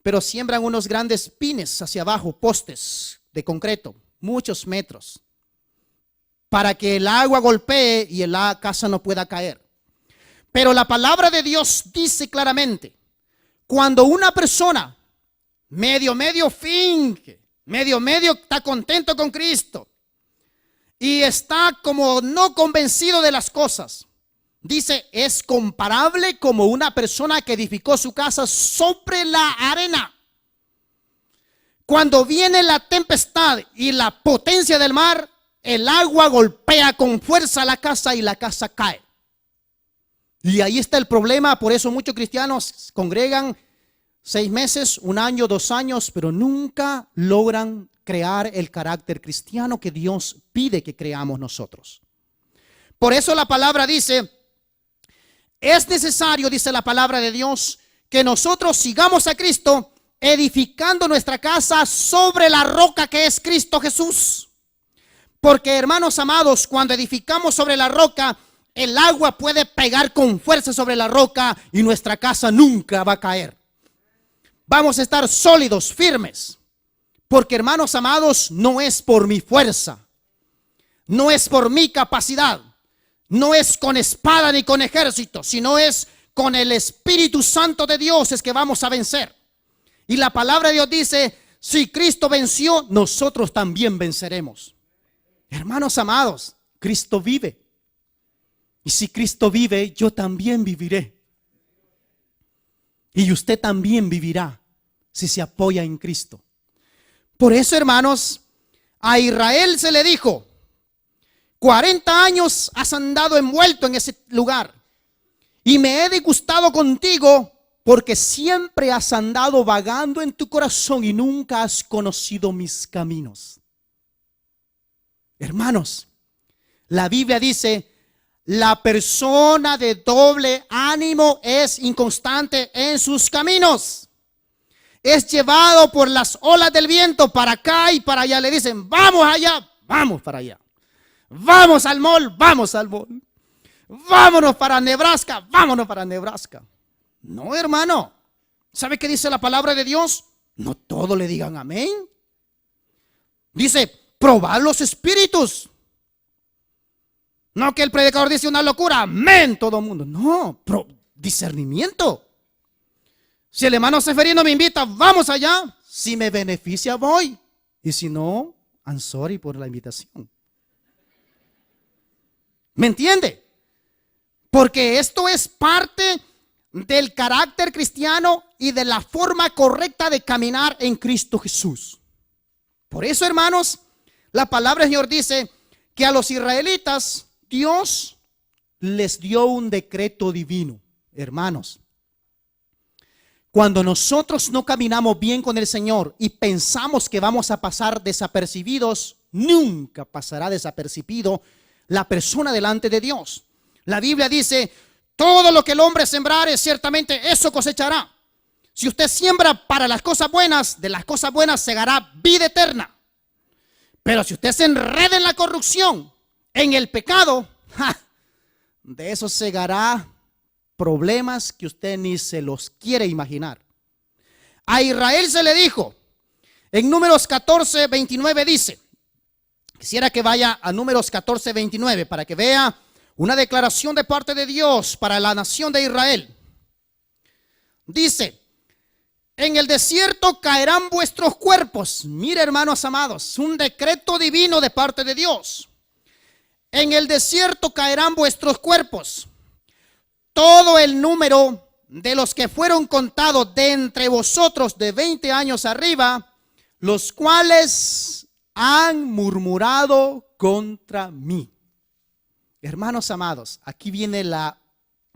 pero siembran unos grandes pines hacia abajo, postes de concreto, muchos metros, para que el agua golpee y la casa no pueda caer. Pero la palabra de Dios dice claramente, cuando una persona medio finge, medio está contento con Cristo y está como no convencido de las cosas, dice, es comparable como una persona que edificó su casa sobre la arena. Cuando viene la tempestad y la potencia del mar, el agua golpea con fuerza la casa y la casa cae. Y ahí está el problema. Por eso muchos cristianos congregan 6 meses, 1 año, 2 años, pero nunca logran crear el carácter cristiano que Dios pide que creamos nosotros. Por eso la palabra dice, es necesario, dice la palabra de Dios, que nosotros sigamos a Cristo edificando nuestra casa sobre la roca que es Cristo Jesús. Porque, hermanos amados, cuando edificamos sobre la roca, el agua puede pegar con fuerza sobre la roca y nuestra casa nunca va a caer. Vamos a estar sólidos, firmes. Porque, hermanos amados, no es por mi fuerza, no es por mi capacidad, no es con espada ni con ejército, sino es con el Espíritu Santo de Dios es que vamos a vencer. Y la palabra de Dios dice, si Cristo venció, nosotros también venceremos. Hermanos amados, Cristo vive. Y si Cristo vive, yo también viviré. Y usted también vivirá si se apoya en Cristo. Por eso, hermanos, a Israel se le dijo, 40 años has andado envuelto en ese lugar y me he disgustado contigo porque siempre has andado vagando en tu corazón y nunca has conocido mis caminos. Hermanos, la Biblia dice, la persona de doble ánimo es inconstante en sus caminos. Es llevado por las olas del viento para acá y para allá. Le dicen, vamos allá, vamos para allá. Vamos al mall, vamos al mall. Vámonos para Nebraska, vámonos para Nebraska. No, hermano. ¿Sabe qué dice la palabra de Dios? No todos le digan amén. Dice, probar los espíritus. No que el predicador dice una locura, amén, todo el mundo. No, discernimiento. Si el hermano Seferino me invita, vamos allá. Si me beneficia, voy. Y si no, I'm sorry por la invitación. ¿Me entiende? Porque esto es parte del carácter cristiano y de la forma correcta de caminar en Cristo Jesús. Por eso, hermanos, la palabra del Señor dice que a los israelitas Dios les dio un decreto divino. Hermanos, cuando nosotros no caminamos bien con el Señor y pensamos que vamos a pasar desapercibidos, nunca pasará desapercibido la persona delante de Dios. La Biblia dice, todo lo que el hombre sembrare, ciertamente eso cosechará. Si usted siembra para las cosas buenas, de las cosas buenas segará vida eterna. Pero si usted se enreda en la corrupción, en el pecado, de eso segará problemas que usted ni se los quiere imaginar. A Israel se le dijo, en Números 14, 29 dice, quisiera que vaya a Números 14, 29 para que vea una declaración de parte de Dios para la nación de Israel. Dice: en el desierto caerán vuestros cuerpos. Mire, hermanos amados, un decreto divino de parte de Dios. En el desierto caerán vuestros cuerpos. Todo el número de los que fueron contados de entre vosotros de 20 años arriba, los cuales han murmurado contra mí. Hermanos amados, aquí viene la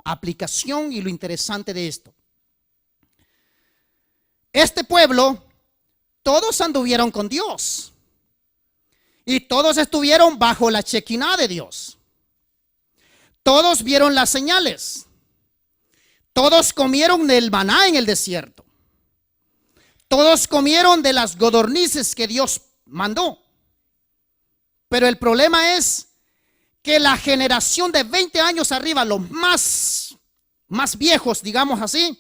aplicación y lo interesante de esto. Este pueblo, todos anduvieron con Dios y todos estuvieron bajo la chequiná de Dios. Todos vieron las señales. Todos comieron del maná en el desierto. Todos comieron de las codornices que Dios mandó. Pero el problema es que la generación de 20 años arriba, los más viejos, digamos así,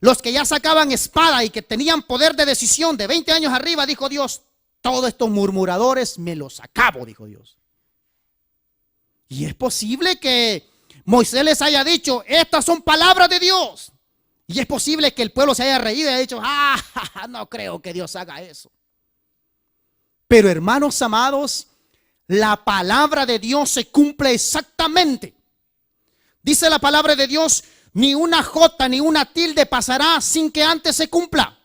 los que ya sacaban espada y que tenían poder de decisión de 20 años arriba, dijo Dios: todos estos murmuradores me los acabo, dijo Dios. Y es posible que Moisés les haya dicho: estas son palabras de Dios. Y es posible que el pueblo se haya reído y haya dicho: no creo que Dios haga eso. Pero hermanos amados, la palabra de Dios se cumple exactamente. Dice la palabra de Dios: ni una jota ni una tilde pasará sin que antes se cumpla.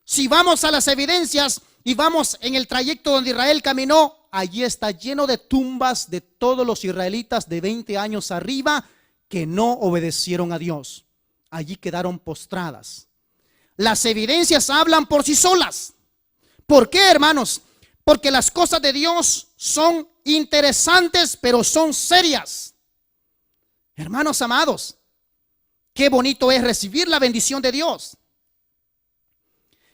Si vamos a las evidencias y vamos en el trayecto donde Israel caminó, allí está lleno de tumbas de todos los israelitas de 20 años arriba que no obedecieron a Dios. Allí quedaron postradas. Las evidencias hablan por sí solas. ¿Por qué, hermanos? Porque las cosas de Dios son interesantes, pero son serias. Hermanos amados, qué bonito es recibir la bendición de Dios.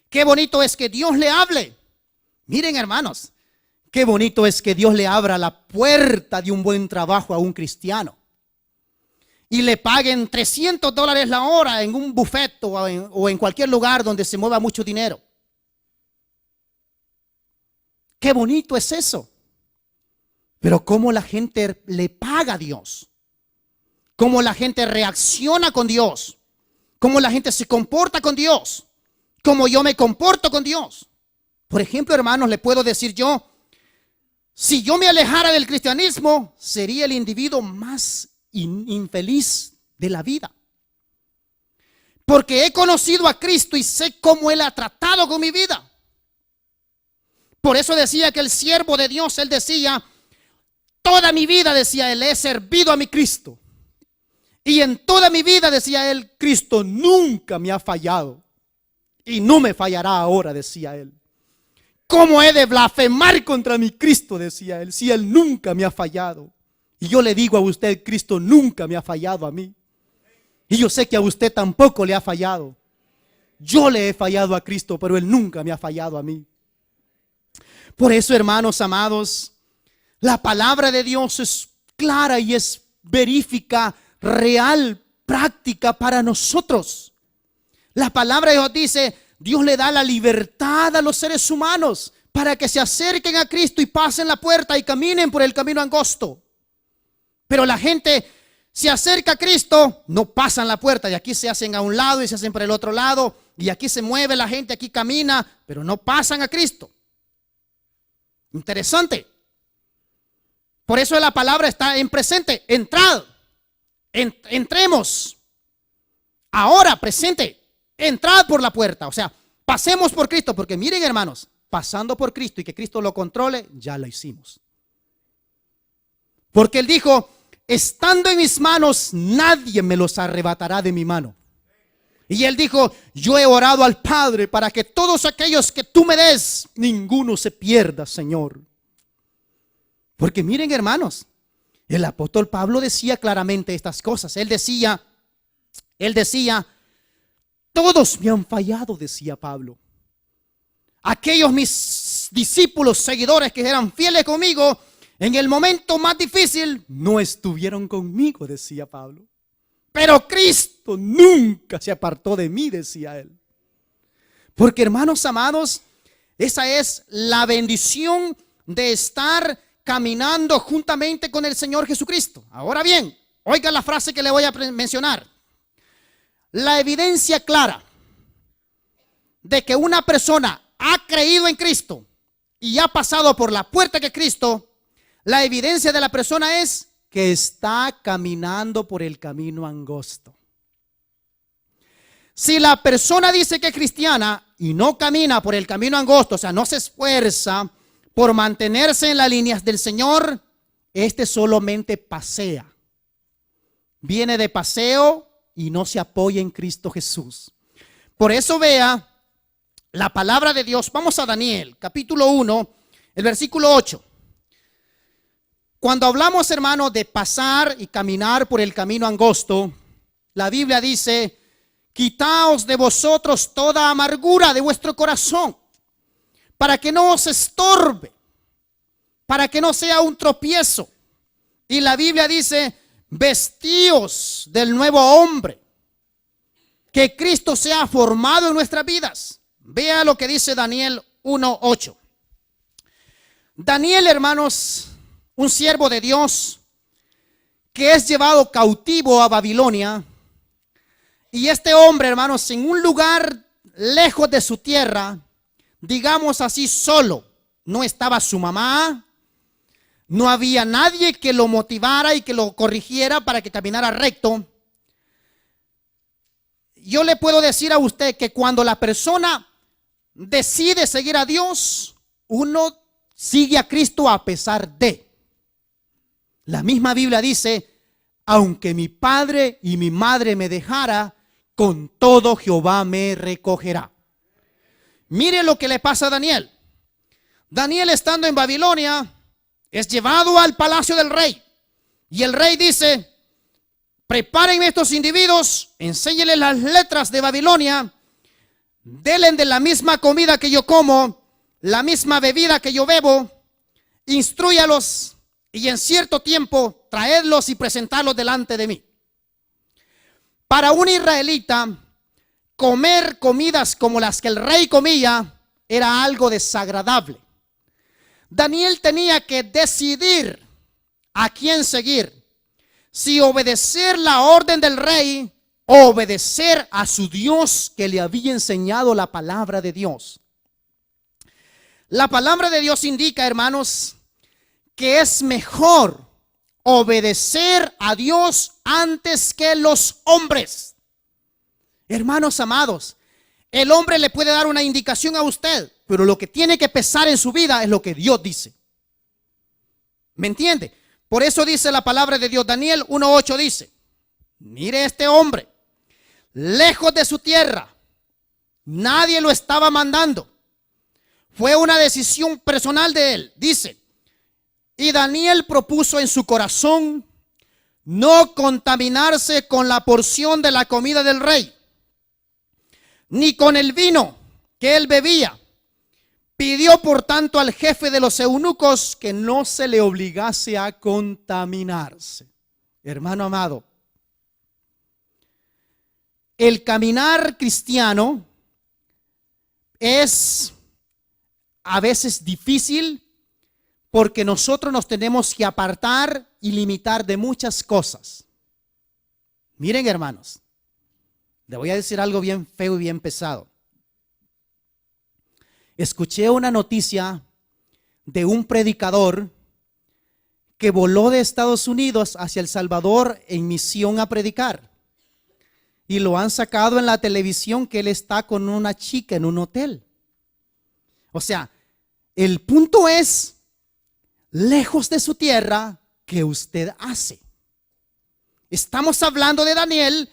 Qué bonito es que Dios le hable. Miren, hermanos, qué bonito es que Dios le abra la puerta de un buen trabajo a un cristiano y le paguen $300 la hora en un buffet o en cualquier lugar donde se mueva mucho dinero. Qué bonito es eso. Pero cómo la gente le paga a Dios, cómo la gente reacciona con Dios, cómo la gente se comporta con Dios, cómo yo me comporto con Dios. Por ejemplo, hermanos, le puedo decir yo: si yo me alejara del cristianismo, sería el individuo más infeliz de la vida. Porque he conocido a Cristo y sé cómo Él ha tratado con mi vida. Por eso decía que el siervo de Dios, él decía: toda mi vida, decía él, he servido a mi Cristo. Y en toda mi vida, decía él, Cristo nunca me ha fallado. Y no me fallará ahora, decía él. ¿Cómo he de blasfemar contra mi Cristo?, decía él, si Él nunca me ha fallado. Y yo le digo a usted: Cristo nunca me ha fallado a mí. Y yo sé que a usted tampoco le ha fallado. Yo le he fallado a Cristo, pero Él nunca me ha fallado a mí. Por eso, hermanos amados, la palabra de Dios es clara y es verífica, real, práctica para nosotros. La palabra de Dios dice: Dios le da la libertad a los seres humanos para que se acerquen a Cristo y pasen la puerta y caminen por el camino angosto. Pero la gente se acerca a Cristo, no pasan la puerta, y aquí se hacen a un lado y se hacen por el otro lado, y aquí se mueve la gente, aquí camina, pero no pasan a Cristo. Interesante. Por eso la palabra está en presente: entrad, entremos. Ahora, presente. Entrad por la puerta, o sea, pasemos por Cristo, porque miren, hermanos, pasando por Cristo y que Cristo lo controle, ya lo hicimos. Porque Él dijo: estando en mis manos, nadie me los arrebatará de mi mano. Y Él dijo: yo he orado al Padre para que todos aquellos que tú me des, ninguno se pierda, Señor. Porque miren, hermanos, el apóstol Pablo decía claramente estas cosas. Él decía, todos me han fallado, decía Pablo. Aquellos mis discípulos, seguidores que eran fieles conmigo, en el momento más difícil no estuvieron conmigo, decía Pablo. Pero Cristo nunca se apartó de mí, decía él. Porque, hermanos amados, esa es la bendición de estar caminando juntamente con el Señor Jesucristo. Ahora bien, oiga la frase que le voy a mencionar. La evidencia clara de que una persona ha creído en Cristo y ha pasado por la puerta que Cristo, la evidencia de la persona es que está caminando por el camino angosto. Si la persona dice que es cristiana y no camina por el camino angosto, o sea, no se esfuerza por mantenerse en las líneas del Señor, este solamente pasea. Viene de paseo y no se apoya en Cristo Jesús. Por eso vea la palabra de Dios. Vamos a Daniel, capítulo 1, el versículo 8. Cuando hablamos, hermano, de pasar y caminar por el camino angosto, la Biblia dice: quitaos de vosotros toda amargura de vuestro corazón, para que no os estorbe, para que no sea un tropiezo. Y la Biblia dice: vestíos del nuevo hombre, que Cristo sea formado en nuestras vidas. Vea lo que dice Daniel 1:8. Daniel, hermanos, un siervo de Dios que es llevado cautivo a Babilonia. Y este hombre, hermanos, en un lugar lejos de su tierra, digamos así, solo. No estaba su mamá, no había nadie que lo motivara y que lo corrigiera para que caminara recto. Yo le puedo decir a usted que cuando la persona decide seguir a Dios, uno sigue a Cristo a pesar de. La misma Biblia dice: aunque mi padre y mi madre me dejara, con todo Jehová me recogerá. Mire lo que le pasa a Daniel. Daniel, estando en Babilonia, es llevado al palacio del rey. Y el rey dice: preparen estos individuos, enséñenles las letras de Babilonia, denle de la misma comida que yo como, la misma bebida que yo bebo, instrúyalos y en cierto tiempo traedlos y presentarlos delante de mí. Para un israelita, comer comidas como las que el rey comía era algo desagradable. Daniel tenía que decidir a quién seguir: si obedecer la orden del rey o obedecer a su Dios que le había enseñado la palabra de Dios. La palabra de Dios indica, hermanos, que es mejor obedecer a Dios antes que los hombres. Hermanos amados, el hombre le puede dar una indicación a usted, pero lo que tiene que pesar en su vida es lo que Dios dice. ¿Me entiende? Por eso dice la palabra de Dios. Daniel 1:8 dice: mire, este hombre, lejos de su tierra, nadie lo estaba mandando, fue una decisión personal de él. Dice: y Daniel propuso en su corazón no contaminarse con la porción de la comida del rey, ni con el vino que él bebía. Pidió por tanto al jefe de los eunucos que no se le obligase a contaminarse. Hermano amado, el caminar cristiano es a veces difícil, porque nosotros nos tenemos que apartar y limitar de muchas cosas. Miren, hermanos, le voy a decir algo bien feo y bien pesado. Escuché una noticia de un predicador que voló de Estados Unidos hacia El Salvador en misión a predicar. Y lo han sacado en la televisión que él está con una chica en un hotel. O sea, el punto es: lejos de su tierra, ¿qué usted hace? Estamos hablando de Daniel,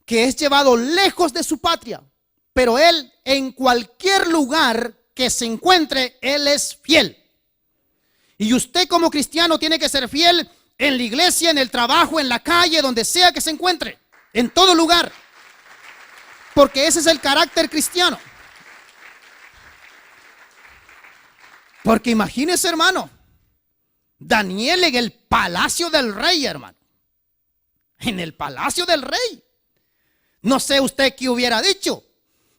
que es llevado lejos de su patria, pero él, en cualquier lugar que se encuentre, él es fiel. Y usted como cristiano tiene que ser fiel en la iglesia, en el trabajo, en la calle, donde sea que se encuentre, en todo lugar, porque ese es el carácter cristiano. Porque imagínese, hermano, Daniel en el palacio del rey, hermano. En el palacio del rey. No sé usted qué hubiera dicho.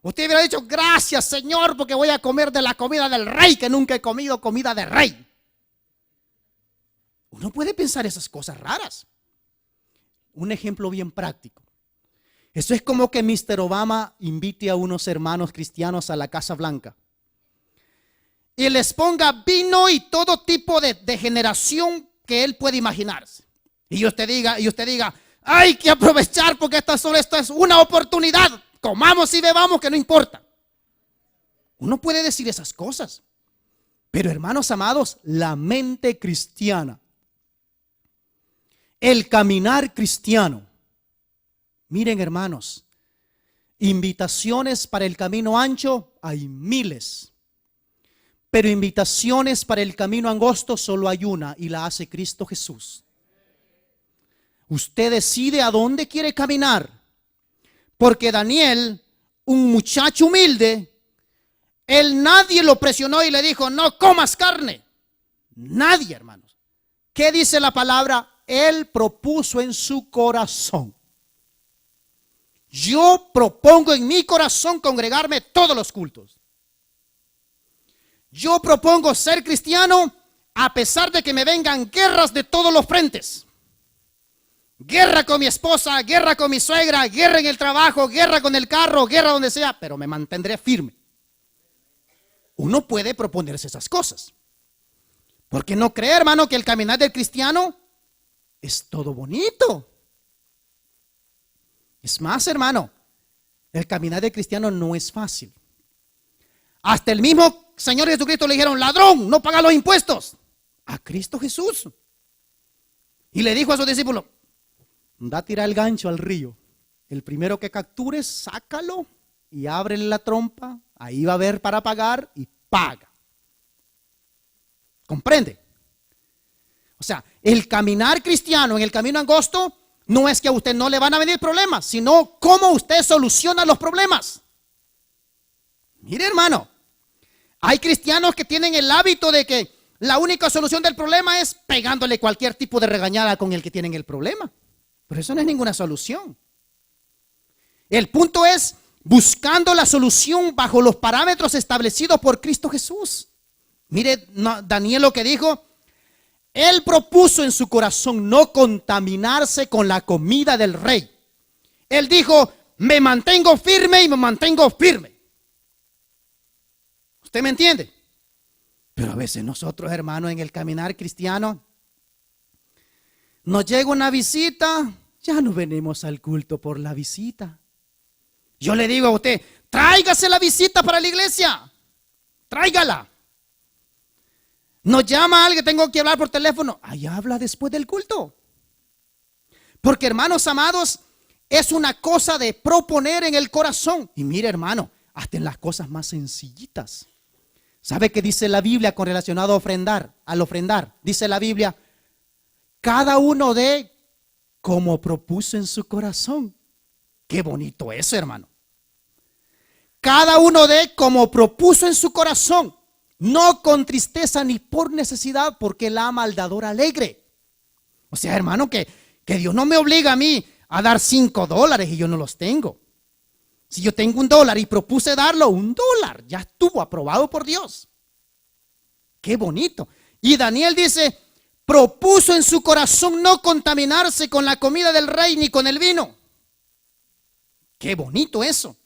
Usted hubiera dicho: gracias, Señor, porque voy a comer de la comida del rey, que nunca he comido comida de rey. Uno puede pensar esas cosas raras. Un ejemplo bien práctico. Eso es como que Mr. Obama invite a unos hermanos cristianos a la Casa Blanca y les ponga vino y todo tipo de generación que él puede imaginarse. Y usted diga, hay que aprovechar porque esto es una oportunidad. Comamos y bebamos, que no importa. Uno puede decir esas cosas. Pero hermanos amados, la mente cristiana, el caminar cristiano, miren hermanos, invitaciones para el camino ancho hay miles, pero invitaciones para el camino angosto solo hay una, y la hace Cristo Jesús. Usted decide a dónde quiere caminar, porque Daniel, un muchacho humilde, nadie lo presionó y le dijo, no comas carne. Nadie, hermanos. ¿Qué dice la palabra? Él propuso en su corazón. Yo propongo en mi corazón congregarme todos los cultos. Yo propongo ser cristiano a pesar de que me vengan guerras de todos los frentes. Guerra con mi esposa, guerra con mi suegra, guerra en el trabajo, guerra con el carro, guerra donde sea, pero me mantendré firme. Uno puede proponerse esas cosas. Porque no cree, hermano, que el caminar del cristiano es todo bonito. Es más, hermano, el caminar del cristiano no es fácil. Hasta el mismo Señor Jesucristo le dijeron, ladrón, no paga los impuestos. A Cristo Jesús. Y le dijo a sus discípulos, da a tirar el gancho al río. El primero que captures, sácalo y ábrele la trompa. Ahí va a haber para pagar y paga. ¿Comprende? O sea, el caminar cristiano en el camino angosto no es que a usted no le van a venir problemas, sino cómo usted soluciona los problemas. Mire, hermano, hay cristianos que tienen el hábito de que la única solución del problema es pegándole cualquier tipo de regañada con el que tienen el problema. Pero eso no es ninguna solución. El punto es buscando la solución bajo los parámetros establecidos por Cristo Jesús. Mire, Daniel lo que dijo, él propuso en su corazón no contaminarse con la comida del rey. Él dijo, me mantengo firme y me mantengo firme. ¿Usted me entiende? Pero a veces nosotros, hermanos, en el caminar cristiano, nos llega una visita, ya no venimos al culto por la visita. Yo le digo a usted, tráigase la visita para la iglesia. Tráigala. Nos llama alguien, tengo que hablar por teléfono. Ahí habla después del culto. Porque, hermanos amados, es una cosa de proponer en el corazón. Y mire, hermano, hasta en las cosas más sencillitas. ¿Sabe qué dice la Biblia con relacionado a ofrendar? Al ofrendar, dice la Biblia, cada uno dé como propuso en su corazón. Qué bonito eso, hermano. Cada uno dé como propuso en su corazón, no con tristeza ni por necesidad, porque él ama al dador alegre. O sea, hermano, que Dios no me obliga a mí a dar $5 y yo no los tengo. Si yo tengo $1 y propuse darlo, $1, ya estuvo aprobado por Dios. Qué bonito. Y Daniel dice, propuso en su corazón no contaminarse con la comida del rey ni con el vino. Qué bonito eso.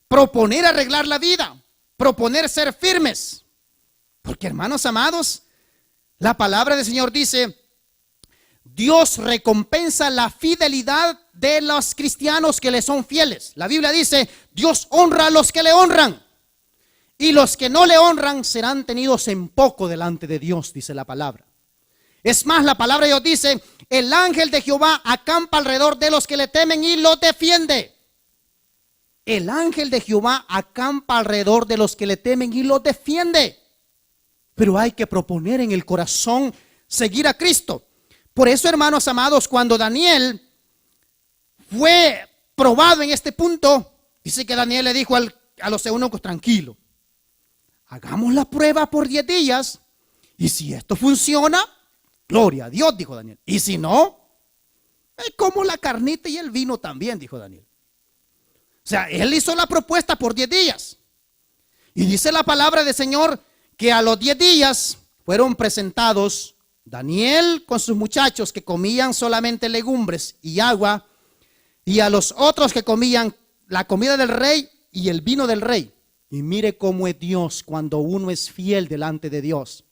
Proponer arreglar la vida, proponer ser firmes. Porque, hermanos amados, la palabra del Señor dice, Dios recompensa la fidelidad de los cristianos que le son fieles. La Biblia dice, Dios honra a los que le honran, y los que no le honran serán tenidos en poco delante de Dios, dice la palabra. Es más, la palabra de Dios dice, el ángel de Jehová acampa alrededor de los que le temen y los defiende. El ángel de Jehová acampa alrededor de los que le temen y los defiende. Pero hay que proponer en el corazón seguir a Cristo. Por eso, hermanos amados, cuando Daniel fue probado en este punto, dice que Daniel le dijo a los eunucos, tranquilo, hagamos la prueba por 10 días y si esto funciona, gloria a Dios, dijo Daniel. Y si no, como la carnita y el vino también, dijo Daniel. O sea, él hizo la propuesta por 10 días. Y dice la palabra del Señor que a los 10 días fueron presentados Daniel con sus muchachos que comían solamente legumbres y agua, y a los otros que comían la comida del rey y el vino del rey. Y mire cómo es Dios cuando uno es fiel delante de Dios.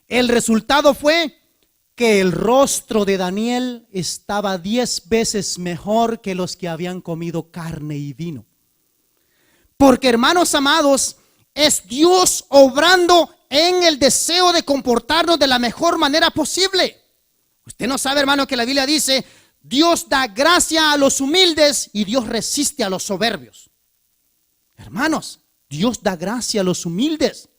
El resultado fue que el rostro de Daniel estaba 10 veces mejor que los que habían comido carne y vino. Porque, hermanos amados, es Dios obrando en el deseo de comportarnos de la mejor manera posible. Usted no sabe, hermano, que la Biblia dice: Dios da gracia a los humildes y Dios resiste a los soberbios. Hermanos, Dios da gracia a los humildes.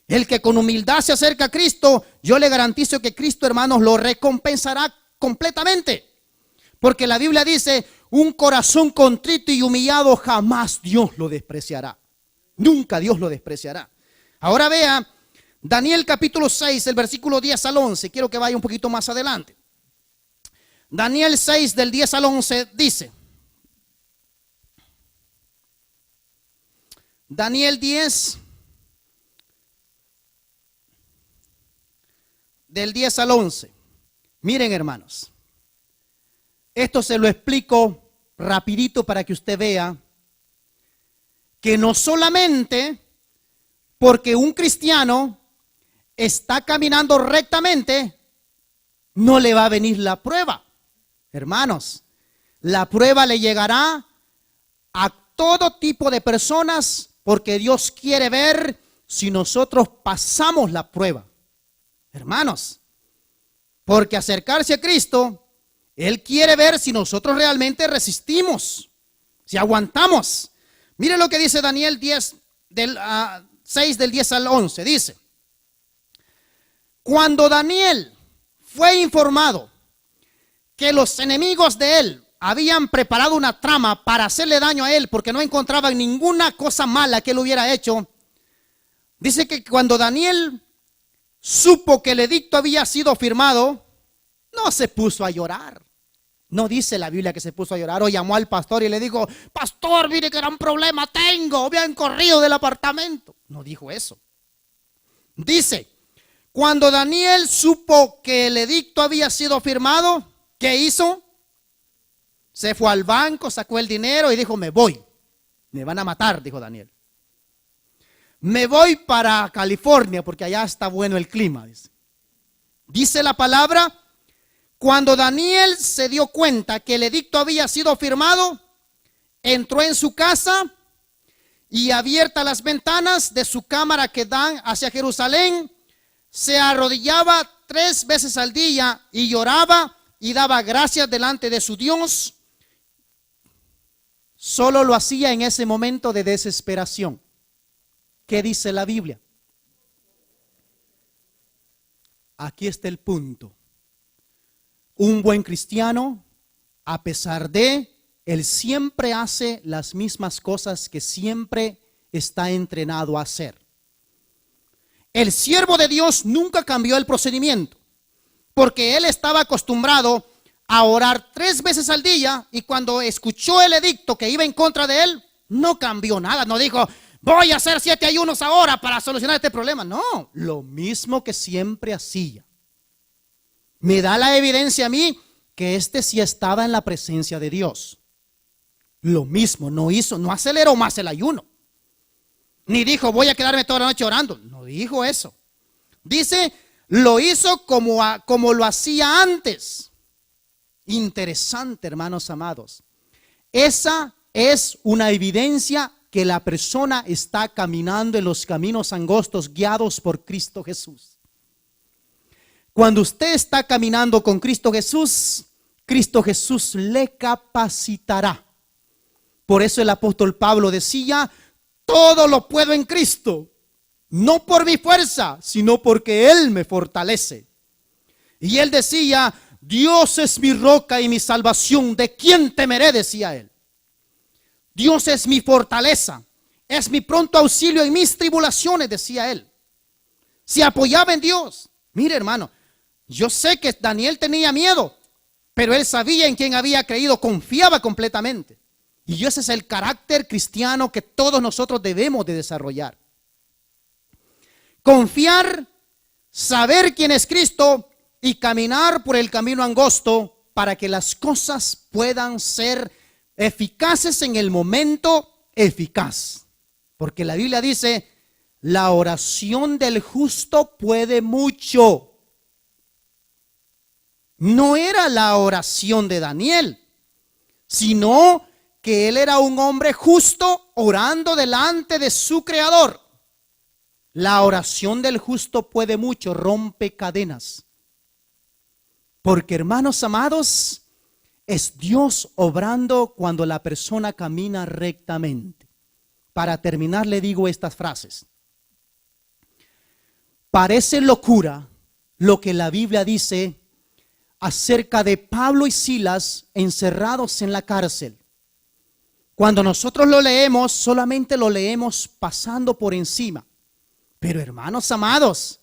El que con humildad se acerca a Cristo, yo le garantizo que Cristo, hermanos, lo recompensará completamente. Porque la Biblia dice: un corazón contrito y humillado jamás Dios lo despreciará. Nunca Dios lo despreciará. Ahora vea Daniel capítulo 6, el versículo 10 al 11. Quiero que vaya un poquito más adelante. Daniel 6 del 10 al 11 dice: Daniel 10 del 10 al 11. Miren, hermanos, esto se lo explico rapidito para que usted vea que no solamente porque un cristiano está caminando rectamente, no le va a venir la prueba. Hermanos, la prueba le llegará a todo tipo de personas, porque Dios quiere ver si nosotros pasamos la prueba. Hermanos, porque acercarse a Cristo, Él quiere ver si nosotros realmente resistimos, si aguantamos. Mire lo que dice Daniel 6 del 10 al 11. Dice: cuando Daniel fue informado que los enemigos de él habían preparado una trama para hacerle daño a él, porque no encontraban ninguna cosa mala que él hubiera hecho, dice que cuando Daniel supo que el edicto había sido firmado, no se puso a llorar. No dice la Biblia que se puso a llorar o llamó al pastor y le dijo: pastor, mire qué gran problema tengo, me han corrido del apartamento. No dijo eso. Dice: cuando Daniel supo que el edicto había sido firmado, ¿qué hizo? Se fue al banco, sacó el dinero y dijo: me voy, me van a matar, dijo Daniel. Me voy para California porque allá está bueno el clima. Dice la palabra: cuando Daniel se dio cuenta que el edicto había sido firmado, entró en su casa y, abiertas las ventanas de su cámara que dan hacia Jerusalén, se arrodillaba 3 veces al día y lloraba y daba gracias delante de su Dios. Solo lo hacía en ese momento de desesperación. ¿Qué dice la Biblia? Aquí está el punto. Un buen cristiano, a pesar de, él siempre hace las mismas cosas que siempre está entrenado a hacer. El siervo de Dios nunca cambió el procedimiento, porque él estaba acostumbrado a orar 3 veces al día, y cuando escuchó el edicto que iba en contra de él, no cambió nada. No dijo: voy a hacer 7 ayunos ahora para solucionar este problema. No, lo mismo que siempre hacía. Me da la evidencia a mí que sí estaba en la presencia de Dios. Lo mismo, no aceleró más el ayuno. Ni dijo: voy a quedarme toda la noche orando. No dijo eso. Dice: lo hizo como lo hacía antes. Interesante, hermanos amados. Esa es una evidencia que la persona está caminando en los caminos angostos guiados por Cristo Jesús. Cuando usted está caminando con Cristo Jesús le capacitará. Por eso el apóstol Pablo decía: todo lo puedo en Cristo, no por mi fuerza, sino porque Él me fortalece. Y él decía: Dios es mi roca y mi salvación, ¿de quién temeré?, decía él. Dios es mi fortaleza, es mi pronto auxilio en mis tribulaciones, decía él. Se apoyaba en Dios. Mire, hermano, yo sé que Daniel tenía miedo, pero él sabía en quién había creído, confiaba completamente. Y ese es el carácter cristiano que todos nosotros debemos de desarrollar. Confiar saber quién es Cristo y caminar por el camino angosto para que las cosas puedan ser eficaces en el momento eficaz. Porque la Biblia dice, la oración del justo puede mucho. No era la oración de Daniel, sino que él era un hombre justo orando delante de su Creador. La oración del justo puede mucho, rompe cadenas. Porque, hermanos amados, es Dios obrando cuando la persona camina rectamente. Para terminar, le digo estas frases. Parece locura lo que la Biblia dice acerca de Pablo y Silas encerrados en la cárcel. Cuando nosotros lo leemos, solamente lo leemos pasando por encima. Pero, hermanos amados,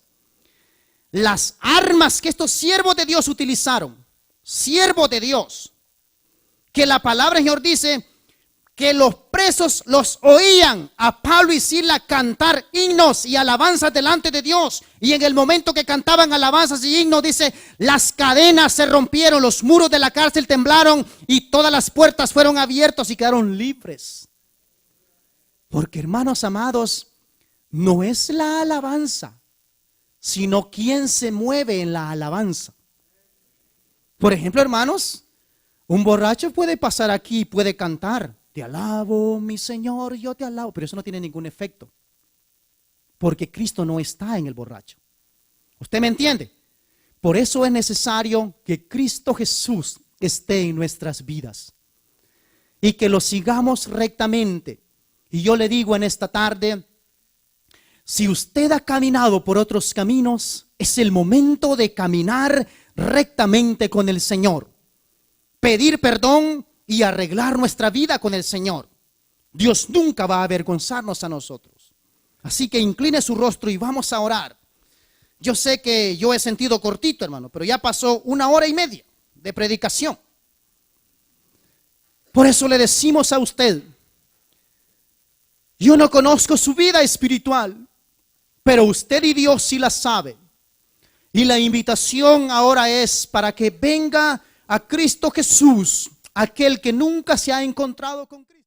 las armas que estos siervos de Dios utilizaron, siervos de Dios, que la palabra del Señor dice que los presos los oían a Pablo y Silas cantar himnos y alabanzas delante de Dios. Y en el momento que cantaban alabanzas y himnos, dice, las cadenas se rompieron, los muros de la cárcel temblaron y todas las puertas fueron abiertas y quedaron libres. Porque, hermanos amados, no es la alabanza, sino quien se mueve en la alabanza. Por ejemplo, hermanos, un borracho puede pasar aquí y puede cantar, te alabo, mi Señor, yo te alabo, pero eso no tiene ningún efecto, porque Cristo no está en el borracho. ¿Usted me entiende? Por eso es necesario que Cristo Jesús esté en nuestras vidas y que lo sigamos rectamente. Y yo le digo en esta tarde, si usted ha caminado por otros caminos, es el momento de caminar rectamente con el Señor. Pedir perdón y arreglar nuestra vida con el Señor. Dios nunca va a avergonzarnos a nosotros. Así que incline su rostro y vamos a orar. Yo sé que yo he sentido cortito, hermano, pero ya pasó 1 hora y media de predicación. Por eso le decimos a usted, yo no conozco su vida espiritual, pero usted y Dios sí la sabe. Y la invitación ahora es para que venga a Cristo Jesús, aquel que nunca se ha encontrado con Cristo.